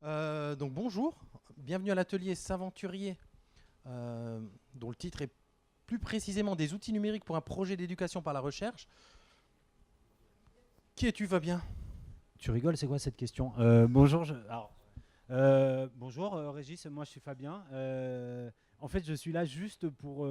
Donc bonjour, bienvenue à l'atelier Saventurier, dont le titre est plus précisément des outils numériques pour un projet d'éducation par la recherche. Qui es-tu, Fabien? Tu rigoles, c'est quoi cette question? Bonjour, bonjour Régis, moi je suis Fabien. En fait, je suis là juste pour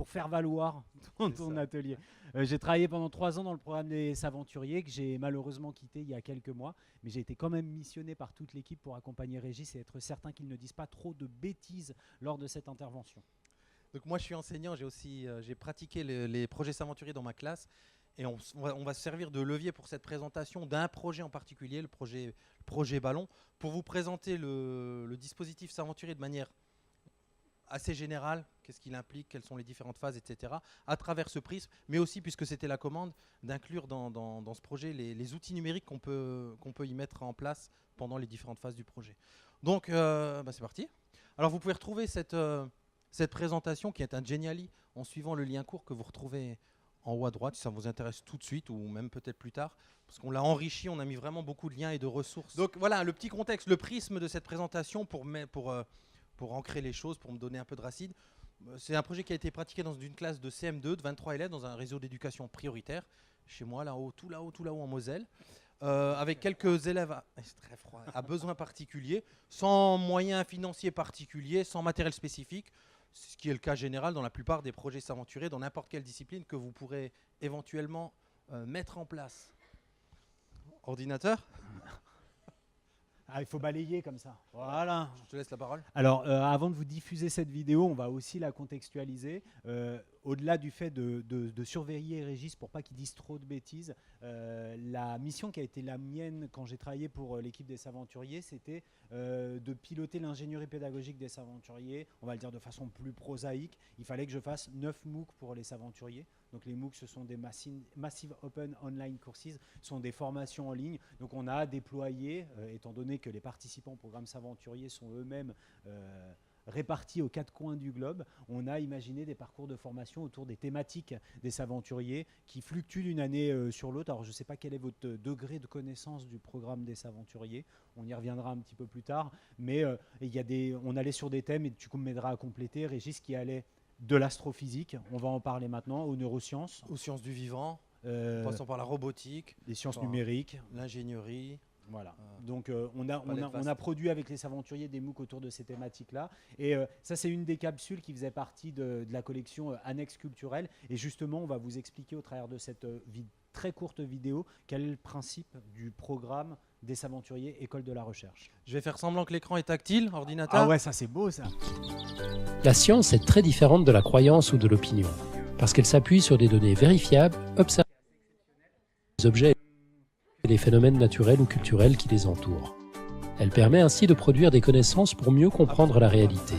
faire valoir ton atelier. J'ai travaillé pendant 3 ans dans le programme des Saventuriers que j'ai malheureusement quitté il y a quelques mois, mais j'ai été quand même missionné par toute l'équipe pour accompagner Régis et être certain qu'il ne dise pas trop de bêtises lors de cette intervention. Donc moi je suis enseignant, j'ai pratiqué les projets Saventurier dans ma classe et on va se servir de levier pour cette présentation d'un projet en particulier, le projet Ballon, pour vous présenter le dispositif Saventurier de manière assez général, qu'est-ce qu'il implique, quelles sont les différentes phases, etc., à travers ce prisme, mais aussi, puisque c'était la commande, d'inclure dans ce projet les outils numériques qu'on peut y mettre en place pendant les différentes phases du projet. Donc, c'est parti. Alors, vous pouvez retrouver cette présentation qui est un Geniali en suivant le lien court que vous retrouvez en haut à droite, si ça vous intéresse tout de suite ou même peut-être plus tard, parce qu'on l'a enrichi, on a mis vraiment beaucoup de liens et de ressources. Donc voilà, le petit contexte, le prisme de cette présentation pour ancrer les choses, pour me donner un peu de racine. C'est un projet qui a été pratiqué dans une classe de CM2 de 23 élèves dans un réseau d'éducation prioritaire, chez moi, là-haut, tout là-haut en Moselle, avec quelques élèves c'est très froid, à besoins particuliers, sans moyens financiers particuliers, sans matériel spécifique, ce qui est le cas général dans la plupart des projets s'aventurer dans n'importe quelle discipline que vous pourrez éventuellement mettre en place. Ordinateur, Ah, il faut balayer comme ça. Voilà. je te laisse la parole. Alors, avant de vous diffuser cette vidéo, on va aussi la contextualiser. Au-delà du fait de surveiller Régis pour pas qu'il dise trop de bêtises, la mission qui a été la mienne quand j'ai travaillé pour l'équipe des Saventuriers, c'était de piloter l'ingénierie pédagogique des Saventuriers. On va le dire de façon plus prosaïque. Il fallait que je fasse 9 MOOC pour les Saventuriers. Donc les MOOC, ce sont des Massive Open Online Courses, ce sont des formations en ligne. Donc on a déployé, étant donné que les participants au programme Saventurier sont eux-mêmes répartis aux 4 coins du globe, on a imaginé des parcours de formation autour des thématiques des Saventuriers qui fluctuent d'une année sur l'autre. Alors je ne sais pas quel est votre degré de connaissance du programme des Saventuriers, on y reviendra un petit peu plus tard, mais on allait sur des thèmes, et tu m'aideras à compléter, Régis, qui allait de l'astrophysique, on va en parler maintenant, aux neurosciences, Aux sciences du vivant, en euh, passant par la robotique, les sciences par numériques. l'ingénierie. Voilà. Euh, Donc on a produit avec les Saventuriers des MOOC autour de ces thématiques-là. Et ça, c'est une des capsules qui faisait partie de la collection Annexe culturelle. Et justement, on va vous expliquer au travers de cette très courte vidéo quel est le principe du programme des Saventuriers École de la Recherche. Je vais faire semblant que l'écran est tactile, ordinateur. Ah ouais, ça c'est beau ça. La science est très différente de la croyance ou de l'opinion, parce qu'elle s'appuie sur des données vérifiables, observées des objets et des phénomènes naturels ou culturels qui les entourent. Elle permet ainsi de produire des connaissances pour mieux comprendre la réalité.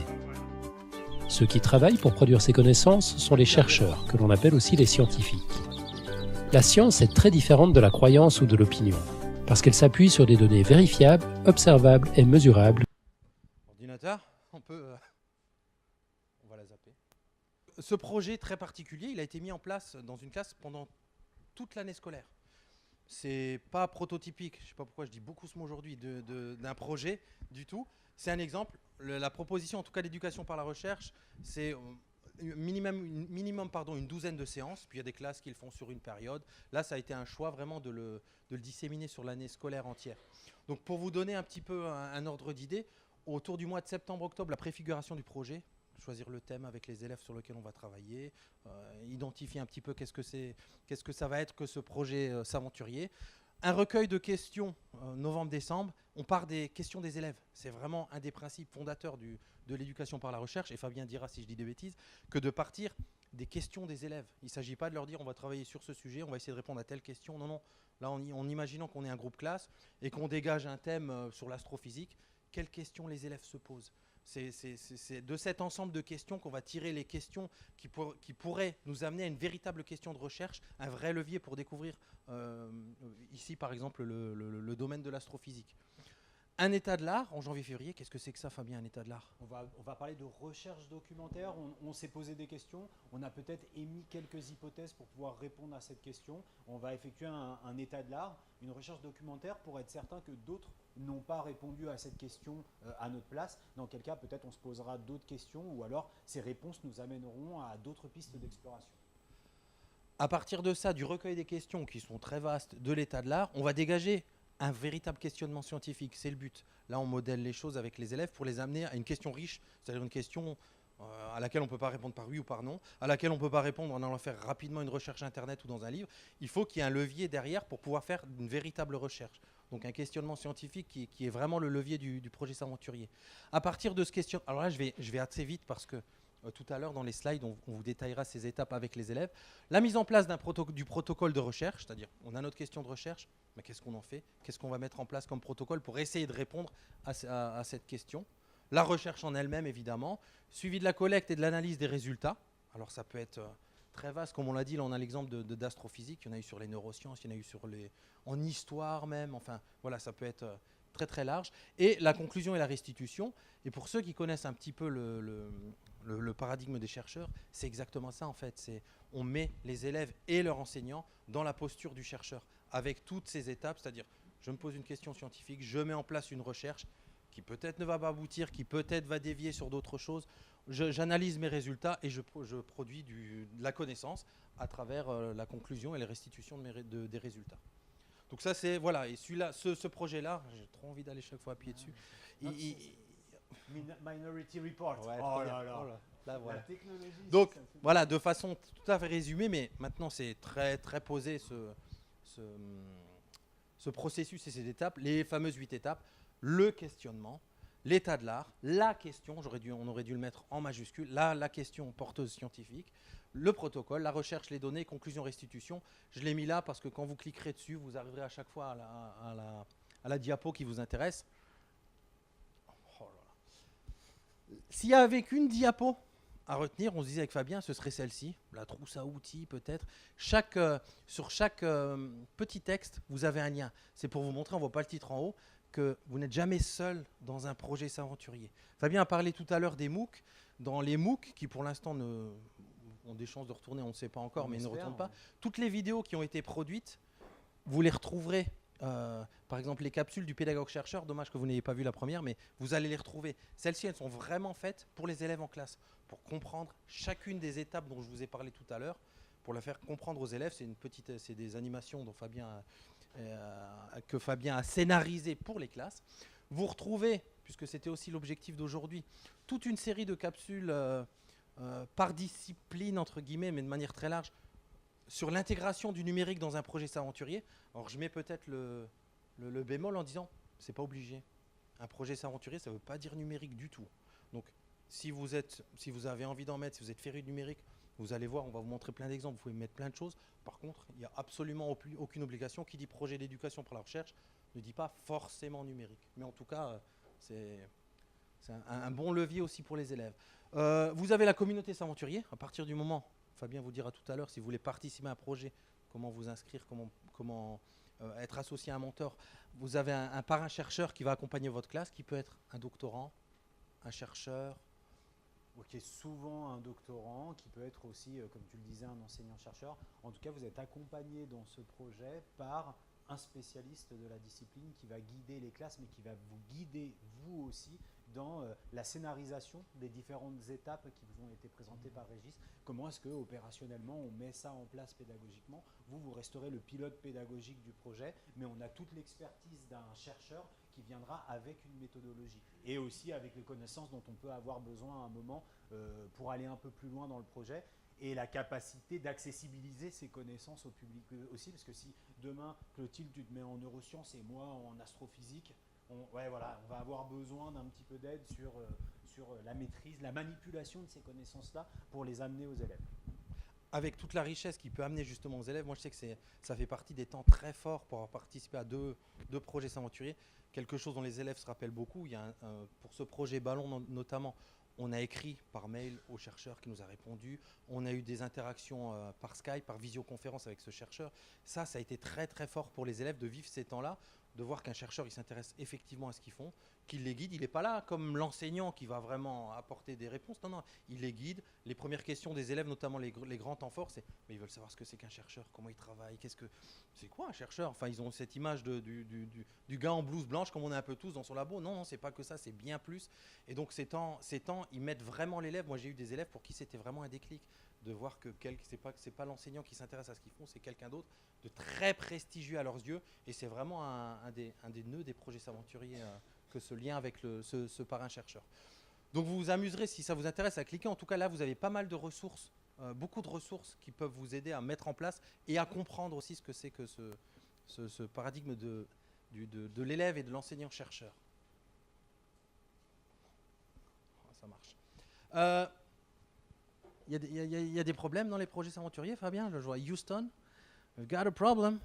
Ceux qui travaillent pour produire ces connaissances sont les chercheurs, que l'on appelle aussi les scientifiques. La science est très différente de la croyance ou de l'opinion, parce qu'elle s'appuie sur des données vérifiables, observables et mesurables. Ordinateur, on va la zapper. Ce projet très particulier, il a été mis en place dans une classe pendant toute l'année scolaire. C'est pas prototypique, je sais pas pourquoi je dis beaucoup ce mot aujourd'hui, d'un projet du tout. C'est un exemple. La proposition, en tout cas d'éducation par la recherche, c'est une douzaine de séances, puis il y a des classes qui le font sur une période. Là, ça a été un choix vraiment de le disséminer sur l'année scolaire entière. Donc pour vous donner un petit peu un ordre d'idée, autour du mois de septembre-octobre, la préfiguration du projet, choisir le thème avec les élèves sur lequel on va travailler, identifier un petit peu qu'est-ce que ça va être que ce projet s'aventurier. Un recueil de questions novembre-décembre, on part des questions des élèves. C'est vraiment un des principes fondateurs de l'éducation par la recherche, et Fabien dira si je dis des bêtises, que de partir des questions des élèves. Il ne s'agit pas de leur dire on va travailler sur ce sujet, on va essayer de répondre à telle question. Non, non. Là, en imaginant qu'on est un groupe classe et qu'on dégage un thème sur l'astrophysique, quelles questions les élèves se posent? C'est de cet ensemble de questions qu'on va tirer les questions qui pourraient nous amener à une véritable question de recherche, un vrai levier pour découvrir ici par exemple le domaine de l'astrophysique. Un état de l'art en janvier-février. Qu'est-ce que c'est que ça, Fabien, un état de l'art? On va parler de recherche documentaire. On s'est posé des questions. On a peut-être émis quelques hypothèses pour pouvoir répondre à cette question. On va effectuer un état de l'art, une recherche documentaire pour être certain que d'autres n'ont pas répondu à cette question à notre place. Dans quel cas, peut-être on se posera d'autres questions ou alors ces réponses nous amèneront à d'autres pistes d'exploration. À partir de ça, du recueil des questions qui sont très vastes, de l'état de l'art, on va dégager un véritable questionnement scientifique. C'est le but. Là, on modèle les choses avec les élèves pour les amener à une question riche, c'est-à-dire une question à laquelle on ne peut pas répondre par oui ou par non, à laquelle on ne peut pas répondre en allant faire rapidement une recherche internet ou dans un livre. Il faut qu'il y ait un levier derrière pour pouvoir faire une véritable recherche. Donc un questionnement scientifique qui est vraiment le levier du projet S'aventurier. À partir de ce questionnement, alors là je vais assez vite parce que tout à l'heure dans les slides on vous détaillera ces étapes avec les élèves. La mise en place du protocole de recherche, c'est-à-dire on a notre question de recherche, mais qu'est-ce qu'on en fait? Qu'est-ce qu'on va mettre en place comme protocole pour essayer de répondre à cette question? La recherche en elle-même évidemment, suivi de la collecte et de l'analyse des résultats. Alors ça peut être très vaste, comme on l'a dit, là on a l'exemple d'astrophysique, il y en a eu sur les neurosciences, il y en a eu en histoire même, enfin voilà, ça peut être très très large. Et la conclusion et la restitution, et pour ceux qui connaissent un petit peu le paradigme des chercheurs, c'est exactement ça en fait, on met les élèves et leurs enseignants dans la posture du chercheur, avec toutes ces étapes, c'est-à-dire je me pose une question scientifique, je mets en place une recherche qui peut-être ne va pas aboutir, qui peut-être va dévier sur d'autres choses, j'analyse mes résultats et je produis de la connaissance à travers la conclusion et la restitution des résultats. Donc ça c'est, voilà, et celui-là, ce projet-là, j'ai trop envie d'aller chaque fois appuyer dessus. Minority Report. Ouais, oh là là. Là, voilà. La technologie. Donc voilà, de façon tout à fait résumée, mais maintenant c'est très très posé ce processus et ces étapes, les fameuses 8 étapes, le questionnement, l'état de l'art, la question, on aurait dû le mettre en majuscule, la question porteuse scientifique, le protocole, la recherche, les données, conclusion, restitution. Je l'ai mis là parce que quand vous cliquerez dessus, vous arriverez à chaque fois à la diapo qui vous intéresse. Oh là là. S'il y avait qu'une diapo à retenir, on se disait avec Fabien, ce serait celle-ci, la trousse à outils peut-être. Sur chaque petit texte, vous avez un lien. C'est pour vous montrer, on ne voit pas le titre en haut, que vous n'êtes jamais seul dans un projet S'aventurier. Fabien a parlé tout à l'heure des MOOC. Dans les MOOC, qui pour l'instant ont des chances de retourner, on ne sait pas encore, mais ils ne retournent pas. Toutes les vidéos qui ont été produites, vous les retrouverez. Par exemple, les capsules du pédagogue-chercheur, dommage que vous n'ayez pas vu la première, mais vous allez les retrouver. Celles-ci, elles sont vraiment faites pour les élèves en classe, pour comprendre chacune des étapes dont je vous ai parlé tout à l'heure, pour la faire comprendre aux élèves. C'est des animations dont que Fabien a scénarisé pour les classes. Vous retrouvez, puisque c'était aussi l'objectif d'aujourd'hui, toute une série de capsules par discipline, entre guillemets, mais de manière très large, sur l'intégration du numérique dans un projet S'aventurier. Alors je mets peut-être le bémol en disant, c'est pas obligé. Un projet S'aventurier, ça ne veut pas dire numérique du tout. Donc si vous avez envie d'en mettre, si vous êtes féru de numérique, vous allez voir, on va vous montrer plein d'exemples, vous pouvez mettre plein de choses. Par contre, il n'y a absolument aucune obligation. Qui dit projet d'éducation pour la recherche ne dit pas forcément numérique. Mais en tout cas, c'est un bon levier aussi pour les élèves. Vous avez la communauté S'aventurier. À partir du moment, Fabien vous dira tout à l'heure, si vous voulez participer à un projet, comment vous inscrire, comment être associé à un mentor. Vous avez un parrain chercheur qui va accompagner votre classe, qui peut être un doctorant, un chercheur, qui est souvent un doctorant, qui peut être aussi, comme tu le disais, un enseignant-chercheur. En tout cas, vous êtes accompagné dans ce projet par un spécialiste de la discipline qui va guider les classes, mais qui va vous guider, vous aussi, dans la scénarisation des différentes étapes qui vous ont été présentées par Régis. Comment est-ce que opérationnellement on met ça en place pédagogiquement? Vous resterez le pilote pédagogique du projet, mais on a toute l'expertise d'un chercheur qui viendra avec une méthodologie et aussi avec les connaissances dont on peut avoir besoin à un moment pour aller un peu plus loin dans le projet, et la capacité d'accessibiliser ces connaissances au public aussi, parce que si demain, Clotilde, tu te mets en neurosciences et moi en astrophysique, on va avoir besoin d'un petit peu d'aide sur la maîtrise, la manipulation de ces connaissances-là pour les amener aux élèves. Avec toute la richesse qui peut amener justement aux élèves, moi je sais que ça fait partie des temps très forts pour avoir participé à deux projets S'aventurier. Quelque chose dont les élèves se rappellent beaucoup. Il y a pour ce projet Ballon notamment, on a écrit par mail au chercheur qui nous a répondu. On a eu des interactions par Skype, par visioconférence avec ce chercheur. Ça a été très très fort pour les élèves de vivre ces temps-là de voir qu'un chercheur il s'intéresse effectivement à ce qu'ils font, qu'il les guide. Il n'est pas là comme l'enseignant qui va vraiment apporter des réponses. Non, non, il les guide. Les premières questions des élèves, notamment les grands temps forts, c'est mais ils veulent savoir ce que c'est qu'un chercheur, comment il travaille, c'est quoi un chercheur. Enfin, ils ont cette image du gars en blouse blanche comme on est un peu tous dans son labo. Non, non, c'est pas que ça, c'est bien plus. Et donc ces temps, ils mettent vraiment l'élève. Moi, j'ai eu des élèves pour qui c'était vraiment un déclic de voir que c'est pas l'enseignant qui s'intéresse à ce qu'ils font, c'est quelqu'un d'autre de très prestigieux à leurs yeux. Et c'est vraiment un des nœuds des projets Saventuriers que ce lien avec ce parrain chercheur. Donc vous vous amuserez si ça vous intéresse à cliquer. En tout cas là, vous avez pas mal de ressources, beaucoup de ressources qui peuvent vous aider à mettre en place et à comprendre aussi ce que c'est que ce paradigme de l'élève et de l'enseignant-chercheur. Ça marche. Il y a des problèmes dans les projets Saventuriers, Fabien? Je vois Houston. We've got a problem.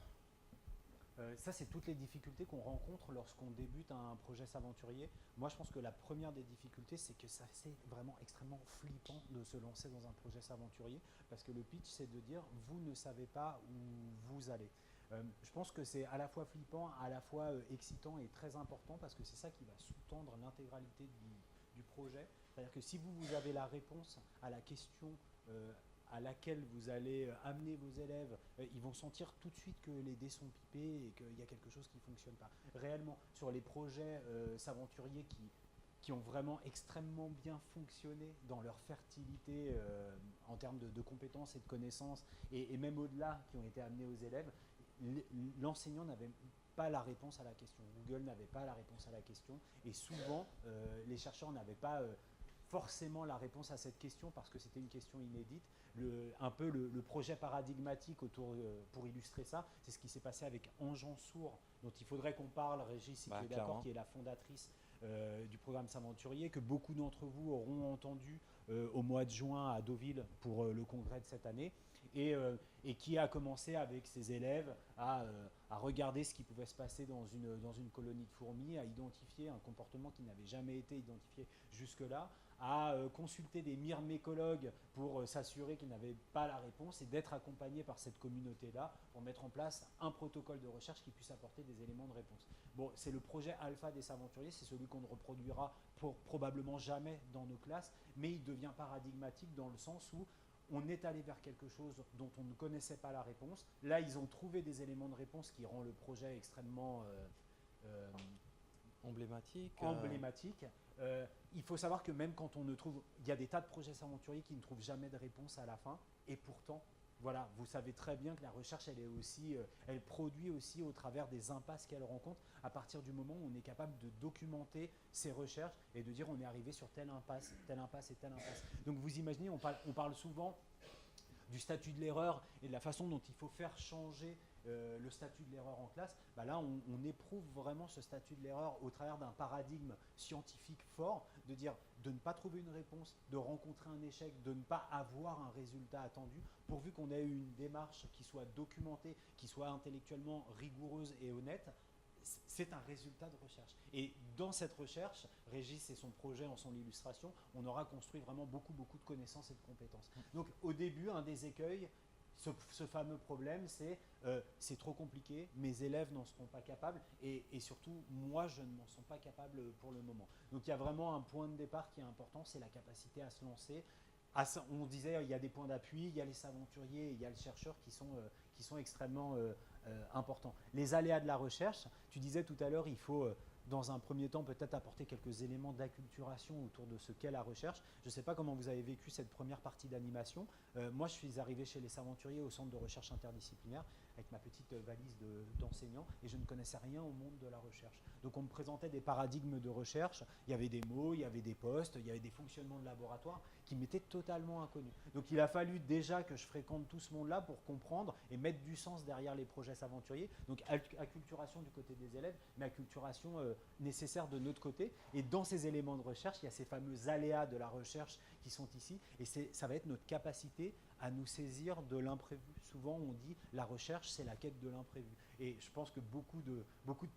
Ça, c'est toutes les difficultés qu'on rencontre lorsqu'on débute un projet Saventurier. Moi, je pense que la première des difficultés, c'est que c'est vraiment extrêmement flippant de se lancer dans un projet Saventurier, parce que le pitch, c'est de dire, vous ne savez pas où vous allez. Je pense que c'est à la fois flippant, à la fois excitant et très important, parce que c'est ça qui va sous-tendre l'intégralité du projet. C'est-à-dire que si vous avez la réponse à la question à laquelle vous allez amener vos élèves, ils vont sentir tout de suite que les dés sont pipés et qu'il y a quelque chose qui ne fonctionne pas. Réellement, sur les projets Saventuriers qui ont vraiment extrêmement bien fonctionné dans leur fertilité en termes de compétences et de connaissances, et même au-delà, qui ont été amenés aux élèves, l'enseignant n'avait pas la réponse à la question. Google n'avait pas la réponse à la question, et souvent, les chercheurs n'avaient pas forcément la réponse à cette question parce que c'était une question inédite. Un peu le projet paradigmatique pour illustrer ça, c'est ce qui s'est passé avec Anjan Sour, dont il faudrait qu'on parle, Régis, si tu es d'accord, qui est la fondatrice du programme Saventurier, que beaucoup d'entre vous auront entendu au mois de juin à Deauville pour le congrès de cette année, et qui a commencé avec ses élèves à regarder ce qui pouvait se passer dans une colonie de fourmis, à identifier un comportement qui n'avait jamais été identifié jusque-là, à consulter des myrmécologues pour s'assurer qu'ils n'avaient pas la réponse, et d'être accompagné par cette communauté-là pour mettre en place un protocole de recherche qui puisse apporter des éléments de réponse. Bon, c'est le projet alpha des Saventuriers, c'est celui qu'on ne reproduira probablement jamais dans nos classes, mais il devient paradigmatique dans le sens où on est allé vers quelque chose dont on ne connaissait pas la réponse. Là, ils ont trouvé des éléments de réponse qui rend le projet extrêmement emblématique. Il faut savoir que même quand on ne trouve... Il y a des tas de projets Saventuriers qui ne trouvent jamais de réponse à la fin. Et pourtant, voilà, vous savez très bien que la recherche, elle produit aussi au travers des impasses qu'elle rencontre, à partir du moment où on est capable de documenter ses recherches et de dire on est arrivé sur telle impasse et telle impasse. Donc vous imaginez, on parle souvent du statut de l'erreur et de la façon dont il faut faire changer le statut de l'erreur en classe. Bah là, on éprouve vraiment ce statut de l'erreur au travers d'un paradigme scientifique fort, de dire de ne pas trouver une réponse, de rencontrer un échec, de ne pas avoir un résultat attendu, pourvu qu'on ait une démarche qui soit documentée, qui soit intellectuellement rigoureuse et honnête. C'est un résultat de recherche. Et dans cette recherche, Régis et son projet en son illustration, on aura construit vraiment beaucoup de connaissances et de compétences. Donc au début, un des écueils, ce fameux problème, c'est trop compliqué, mes élèves n'en seront pas capables, et surtout, moi, je ne m'en sens pas capable pour le moment. Donc il y a vraiment un point de départ qui est important, c'est la capacité à se lancer. On disait, il y a des points d'appui, il y a les Saventuriers, il y a le chercheur qui sont extrêmement importants. Les aléas de la recherche, tu disais tout à l'heure, il faut dans un premier temps peut-être apporter quelques éléments d'acculturation autour de ce qu'est la recherche. Je ne sais pas comment vous avez vécu cette première partie d'animation. Moi, je suis arrivé chez les Saventuriers au centre de recherche interdisciplinaire avec ma petite valise d'enseignant, et je ne connaissais rien au monde de la recherche. Donc on me présentait des paradigmes de recherche, il y avait des mots, il y avait des postes, il y avait des fonctionnements de laboratoire qui m'étaient totalement inconnus. Donc il a fallu déjà que je fréquente tout ce monde-là pour comprendre et mettre du sens derrière les projets Saventuriers. Donc acculturation du côté des élèves, mais acculturation nécessaire de notre côté. Et dans ces éléments de recherche, il y a ces fameux aléas de la recherche qui sont ici, et ça va être notre capacité à nous saisir de l'imprévu. Souvent, on dit la recherche, c'est la quête de l'imprévu. Et je pense que beaucoup de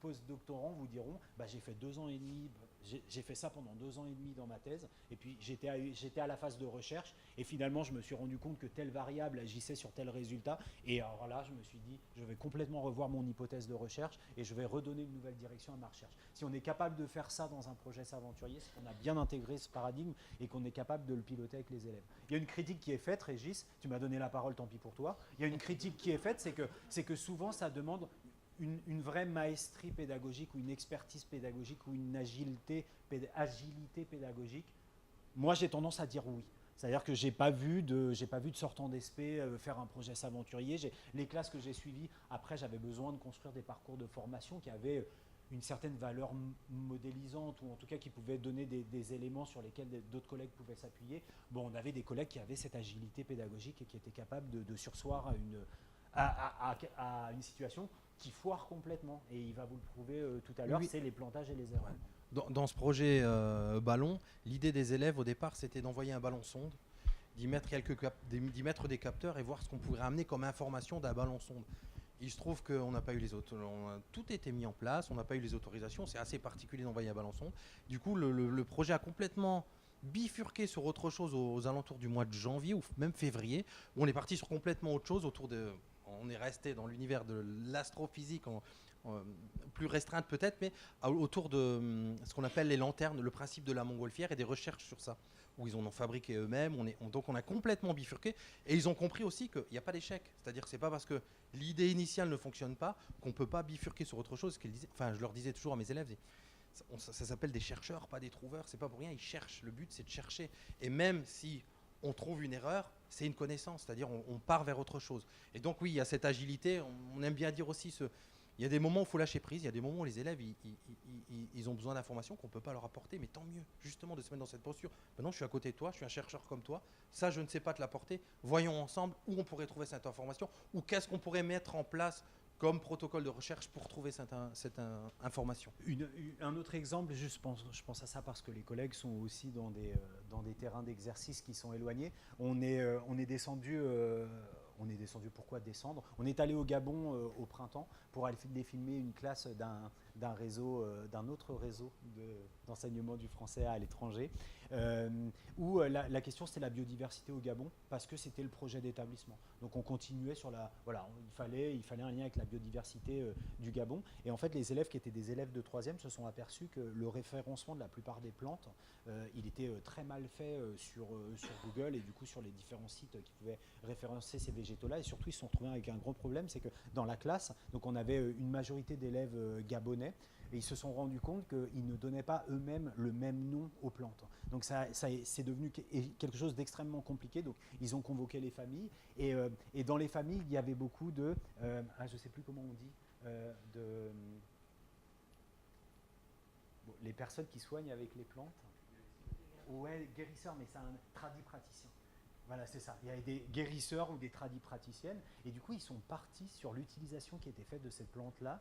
post-doctorants vous diront, j'ai fait 2 ans et demi j'ai fait ça pendant 2 ans et demi dans ma thèse, et puis j'étais à la phase de recherche, et finalement je me suis rendu compte que telle variable agissait sur tel résultat, et alors là je me suis dit, je vais complètement revoir mon hypothèse de recherche, et je vais redonner une nouvelle direction à ma recherche. Si on est capable de faire ça dans un projet s'aventurier, c'est qu'on a bien intégré ce paradigme, et qu'on est capable de le piloter avec les élèves. Il y a une critique qui est faite, Régis, tu m'as donné la parole, tant pis pour toi, il y a une critique qui est faite, c'est que souvent ça demande une vraie maestrie pédagogique ou une expertise pédagogique ou une agilité pédagogique. Moi, j'ai tendance à dire oui. C'est-à-dire que j'ai pas vu de sortant d'ESP faire un projet s'aventurier. Les classes que j'ai suivies, après, j'avais besoin de construire des parcours de formation qui avaient une certaine valeur modélisante, ou en tout cas qui pouvaient donner des éléments sur lesquels d'autres collègues pouvaient s'appuyer. Bon, on avait des collègues qui avaient cette agilité pédagogique et qui étaient capables de surseoir à une situation qui foire complètement, et il va vous le prouver tout à l'heure, oui. C'est les plantages et les erreurs. Dans ce projet ballon, l'idée des élèves au départ, c'était d'envoyer un ballon sonde, d'y mettre des capteurs et voir ce qu'on pourrait amener comme information d'un ballon sonde. Il se trouve qu'on n'a pas eu tout était mis en place, on n'a pas eu les autorisations, c'est assez particulier d'envoyer un ballon sonde. Du coup, le projet a complètement bifurqué sur autre chose aux alentours du mois de janvier ou même février, où on est parti sur complètement autre chose on est resté dans l'univers de l'astrophysique plus restreinte peut-être, mais autour de ce qu'on appelle les lanternes, le principe de la montgolfière et des recherches sur ça, où ils en ont fabriqué eux-mêmes. Donc on a complètement bifurqué, et ils ont compris aussi qu'il n'y a pas d'échec. C'est-à-dire que c'est pas parce que l'idée initiale ne fonctionne pas qu'on ne peut pas bifurquer sur autre chose. Je leur disais toujours à mes élèves, ça s'appelle des chercheurs, pas des trouveurs. C'est pas pour rien, ils cherchent. Le but, c'est de chercher. Et même si on trouve une erreur, c'est une connaissance, c'est-à-dire on part vers autre chose. Et donc oui, il y a cette agilité. On aime bien dire aussi il y a des moments où il faut lâcher prise, il y a des moments où les élèves ils ont besoin d'informations qu'on ne peut pas leur apporter, mais tant mieux, justement, de se mettre dans cette posture. Maintenant, je suis à côté de toi, je suis un chercheur comme toi, ça, je ne sais pas te l'apporter. Voyons ensemble où on pourrait trouver cette information, ou qu'est-ce qu'on pourrait mettre en place comme protocole de recherche pour trouver cette information. Un autre exemple, je pense à ça parce que les collègues sont aussi dans des terrains d'exercice qui sont éloignés. On est descendu... pourquoi descendre? On est allé au Gabon au printemps pour aller filmer une classe d'un autre réseau d'enseignement du français à l'étranger, où la question c'était la biodiversité au Gabon, parce que c'était le projet d'établissement. Donc on continuait sur il fallait un lien avec la biodiversité du Gabon. Et en fait, les élèves qui étaient des élèves de 3e se sont aperçus que le référencement de la plupart des plantes, il était très mal fait sur Google, et du coup sur les différents sites qui pouvaient référencer ces végétaux-là. Et surtout, ils se sont retrouvés avec un gros problème, c'est que dans la classe, donc on avait une majorité d'élèves gabonais, et ils se sont rendus compte qu'ils ne donnaient pas eux-mêmes le même nom aux plantes. Donc c'est devenu quelque chose d'extrêmement compliqué. Donc ils ont convoqué les familles, et dans les familles, il y avait beaucoup je ne sais plus comment on dit, les personnes qui soignent avec les plantes. Ouais, guérisseurs, mais c'est un tradipraticien. Voilà, c'est ça. Il y avait des guérisseurs ou des tradipraticiennes, et du coup, ils sont partis sur l'utilisation qui était faite de cette plante-là.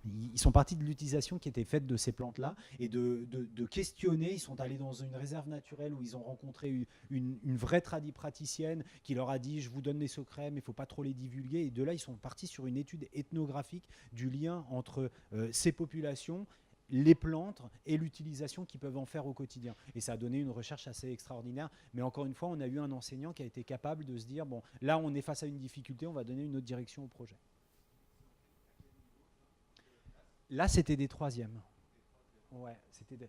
Ils sont partis de l'utilisation qui était faite de ces plantes-là, et de questionner. Ils sont allés dans une réserve naturelle où ils ont rencontré une vraie tradipraticienne qui leur a dit « je vous donne des secrets, mais il ne faut pas trop les divulguer ». Et de là, ils sont partis sur une étude ethnographique du lien entre ces populations, les plantes et l'utilisation qu'ils peuvent en faire au quotidien. Et ça a donné une recherche assez extraordinaire. Mais encore une fois, on a eu un enseignant qui a été capable de se dire « bon, là, on est face à une difficulté, on va donner une autre direction au projet ». Là, c'était des 3e. Ouais, c'était des...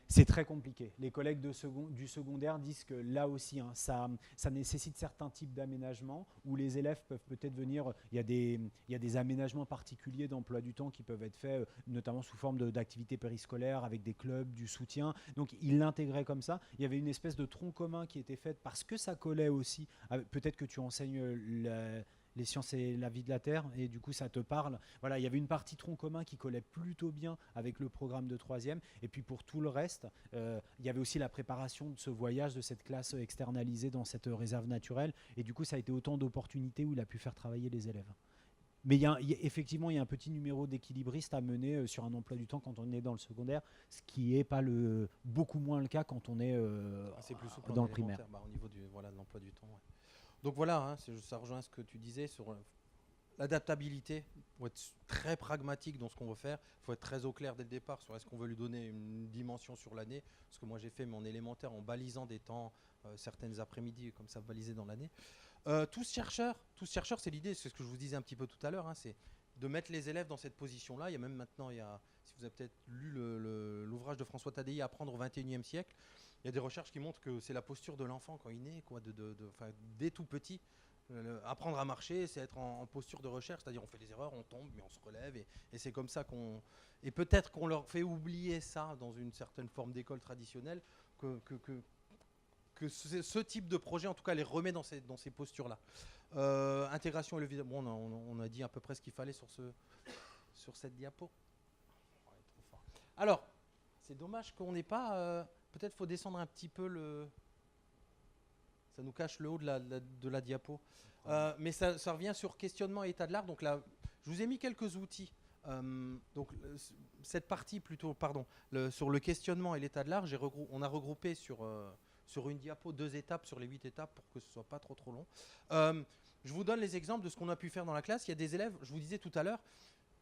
C'est très compliqué. Les collègues du secondaire disent que là aussi, ça nécessite certains types d'aménagements où les élèves peuvent peut-être venir. Il y a des aménagements particuliers d'emploi du temps qui peuvent être faits, notamment sous forme d'activités périscolaires avec des clubs, du soutien. Donc, ils l'intégraient comme ça. Il y avait une espèce de tronc commun qui était fait parce que ça collait aussi. Peut-être que tu enseignes les sciences et la vie de la Terre, et du coup ça te parle. Voilà, il y avait une partie tronc commun qui collait plutôt bien avec le programme de 3e, et puis pour tout le reste, il y avait aussi la préparation de ce voyage, de cette classe externalisée dans cette réserve naturelle, et du coup ça a été autant d'opportunités où il a pu faire travailler les élèves. Mais effectivement, il y a un petit numéro d'équilibriste à mener sur un emploi du temps quand on est dans le secondaire, ce qui n'est pas beaucoup moins le cas quand on est c'est plus souple dans le primaire. Au niveau de l'emploi du temps. Ouais. Donc voilà, ça rejoint ce que tu disais sur l'adaptabilité, il faut être très pragmatique dans ce qu'on veut faire, il faut être très au clair dès le départ sur est-ce qu'on veut lui donner une dimension sur l'année, parce que moi j'ai fait mon élémentaire en balisant des temps, certaines après-midi, comme ça balisé dans l'année. Tous chercheurs, c'est l'idée, c'est ce que je vous disais un petit peu tout à l'heure, hein, c'est de mettre les élèves dans cette position-là. Il y a même maintenant, si vous avez peut-être lu l'ouvrage de François Tadei, Apprendre au XXIe siècle, il y a des recherches qui montrent que c'est la posture de l'enfant quand il naît, quoi, dès tout petit. Apprendre à marcher, c'est être en posture de recherche, c'est-à-dire on fait des erreurs, on tombe, mais on se relève, et c'est comme ça qu'on... Et peut-être qu'on leur fait oublier ça dans une certaine forme d'école traditionnelle, que ce type de projet, en tout cas, les remet dans ces postures-là. Intégration et le vide. Bon, on a dit à peu près ce qu'il fallait sur cette diapo. Alors, c'est dommage qu'on n'ait pas... peut-être faut descendre un petit peu le... Ça nous cache le haut de la diapo. Mais ça revient sur questionnement et état de l'art. Donc là, je vous ai mis quelques outils. Donc cette partie plutôt, sur le questionnement et l'état de l'art, on a regroupé sur une diapo 2 étapes sur les 8 étapes pour que ce ne soit pas trop long. Je vous donne les exemples de ce qu'on a pu faire dans la classe. Il y a des élèves, je vous disais tout à l'heure,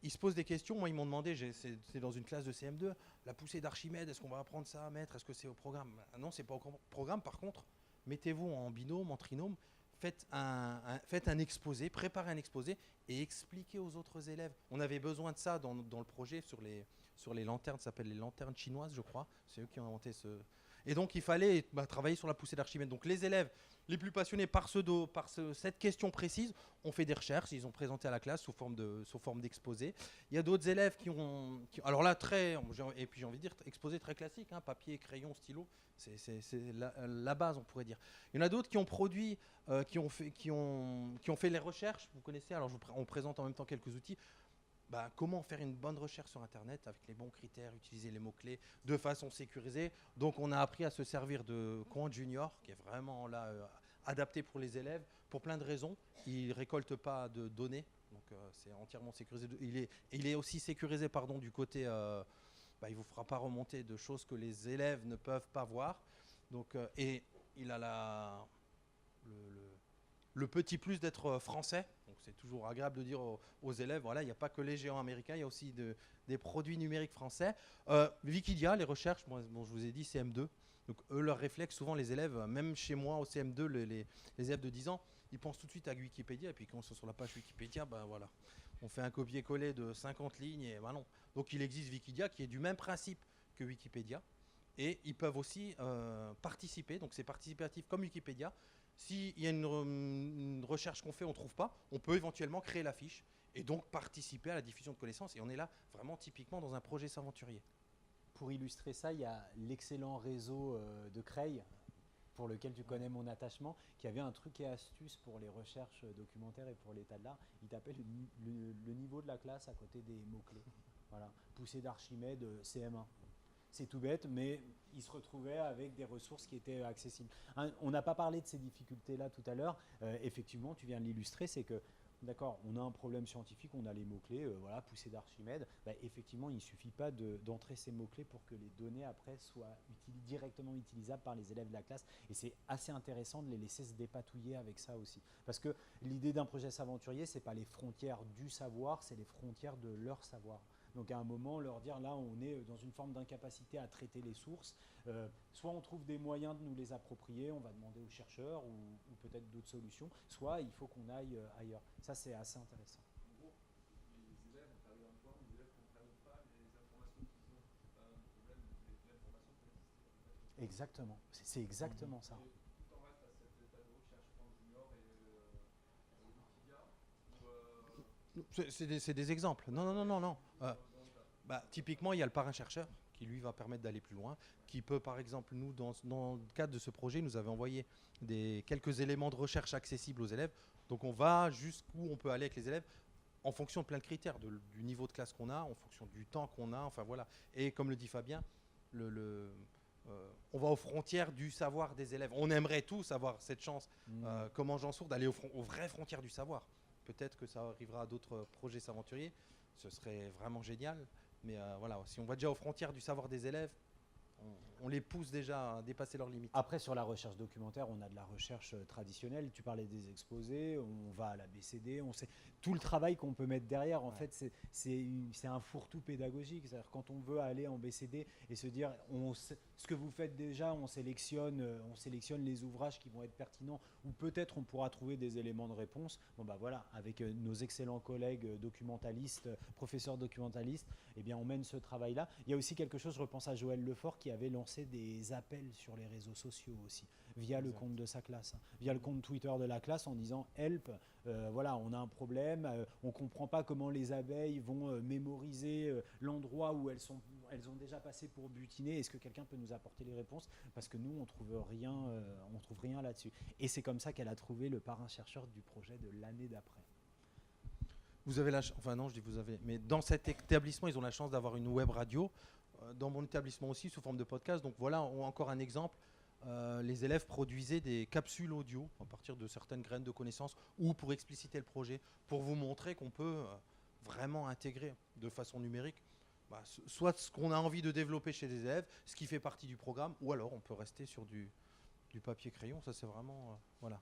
ils se posent des questions. Moi, ils m'ont demandé, c'est dans une classe de CM2, la poussée d'Archimède, est-ce qu'on va apprendre ça à mettre? Est-ce que c'est au programme? Non, c'est pas au programme. Par contre, mettez-vous en binôme, en trinôme, faites un exposé, préparez un exposé et expliquez aux autres élèves. On avait besoin de ça dans le projet sur les lanternes, ça s'appelle les lanternes chinoises, je crois. C'est eux qui ont inventé ce... Et donc, il fallait travailler sur la poussée d'Archimède. Donc, les élèves les plus passionnés par cette question précise ont fait des recherches. Ils ont présenté à la classe sous forme d'exposé. Il y a d'autres élèves alors là, et puis j'ai envie de dire, exposé très classique, hein, papier, crayon, stylo. C'est la base, on pourrait dire. Il y en a d'autres qui ont produit, qui ont fait les recherches. Vous connaissez, alors on présente en même temps quelques outils. Comment faire une bonne recherche sur Internet avec les bons critères, utiliser les mots-clés de façon sécurisée. Donc on a appris à se servir de Quant Junior, qui est vraiment là adapté pour les élèves, pour plein de raisons. Il ne récolte pas de données, donc c'est entièrement sécurisé. Il est aussi sécurisé du côté... il ne vous fera pas remonter de choses que les élèves ne peuvent pas voir. Donc, et il a le petit plus d'être français, donc c'est toujours agréable de dire aux élèves, voilà, il n'y a pas que les géants américains, il y a aussi des produits numériques français. Wikidia, les recherches, moi, je vous ai dit CM2, donc eux, leur réflexe, souvent les élèves, même chez moi au CM2, les élèves de 10 ans, ils pensent tout de suite à Wikipédia, et puis quand ils sont sur la page Wikipédia, voilà, on fait un copier-coller de 50 lignes, et non. Donc il existe Wikidia qui est du même principe que Wikipédia, et ils peuvent aussi participer, donc c'est participatif comme Wikipédia. S'il y a une recherche qu'on fait, on ne trouve pas, on peut éventuellement créer la fiche et donc participer à la diffusion de connaissances. Et on est là vraiment typiquement dans un projet s'aventurier. Pour illustrer ça, il y a l'excellent réseau de Creil, pour lequel tu connais mon attachement, qui avait un truc et astuce pour les recherches documentaires et pour l'état de l'art. Il tapait le niveau de la classe à côté des mots-clés. Voilà. Poussée d'Archimède, CM1. C'est tout bête, mais il se retrouvait avec des ressources qui étaient accessibles. On n'a pas parlé de ces difficultés-là tout à l'heure. Effectivement, tu viens de l'illustrer, c'est que, d'accord, on a un problème scientifique, on a les mots-clés, voilà, poussée d'Archimède. Effectivement, il ne suffit pas d'entrer ces mots-clés pour que les données, après, soient directement utilisables par les élèves de la classe. Et c'est assez intéressant de les laisser se dépatouiller avec ça aussi. Parce que l'idée d'un projet s'aventurier, ce n'est pas les frontières du savoir, c'est les frontières de leur savoir. Donc à un moment, leur dire, là, on est dans une forme d'incapacité à traiter les sources. Soit on trouve des moyens de nous les approprier, on va demander aux chercheurs ou peut-être d'autres solutions, soit il faut qu'on aille ailleurs. Ça, c'est assez intéressant. En gros, les élèves, on arrive à un point où les élèves ne comprennent pas les informations qu'ils ont. C'est pas un problème, l'information peut exister. Exactement, c'est exactement ça. Et tout en reste à cet état de recherche Quant Junior et Wikipédia. C'est des exemples. Non. Typiquement, il y a le parrain-chercheur qui, lui, va permettre d'aller plus loin, qui peut, par exemple, nous, dans le cadre de ce projet, nous avait envoyé quelques éléments de recherche accessibles aux élèves. Donc, on va jusqu'où on peut aller avec les élèves en fonction de plein de critères, du niveau de classe qu'on a, en fonction du temps qu'on a, enfin voilà. Et comme le dit Fabien, on va aux frontières du savoir des élèves. On aimerait tous avoir cette chance, comme en Jean Sourd, d'aller aux vraies frontières du savoir. Peut-être que ça arrivera à d'autres projets s'aventuriers, ce serait vraiment génial. Mais voilà, si on va déjà aux frontières du savoir des élèves, on les pousse déjà à dépasser leurs limites. Après, sur la recherche documentaire, on a de la recherche traditionnelle. Tu parlais des exposés, on va à la BCD, on sait tout le travail qu'on peut mettre derrière. En fait, c'est un fourre-tout pédagogique. C'est-à-dire quand on veut aller en BCD et se dire, ce que vous faites déjà, on sélectionne les ouvrages qui vont être pertinents, ou peut-être on pourra trouver des éléments de réponse. Bon bah voilà, avec nos excellents collègues documentalistes, professeurs documentalistes, eh bien on mène ce travail-là. Il y a aussi quelque chose, je repense à Joël Lefort qui avait lancé des appels sur les réseaux sociaux aussi, via le compte de sa classe, via le compte Twitter de la classe, en disant « Help, voilà, on a un problème, on ne comprend pas comment les abeilles vont mémoriser l'endroit où elles ont déjà passé pour butiner. Est-ce que quelqu'un peut nous apporter les réponses? Parce que nous, on trouve rien là-dessus. » Et c'est comme ça qu'elle a trouvé le parrain-chercheur du projet de l'année d'après. Vous avez enfin non, je dis vous avez, mais dans cet établissement, ils ont la chance d'avoir une web radio. Dans mon établissement aussi, sous forme de podcast. Donc voilà, encore un exemple. Les élèves produisaient des capsules audio à partir de certaines graines de connaissances ou pour expliciter le projet, pour vous montrer qu'on peut vraiment intégrer de façon numérique soit ce qu'on a envie de développer chez les élèves, ce qui fait partie du programme, ou alors on peut rester sur du papier-crayon. Ça, c'est vraiment... voilà.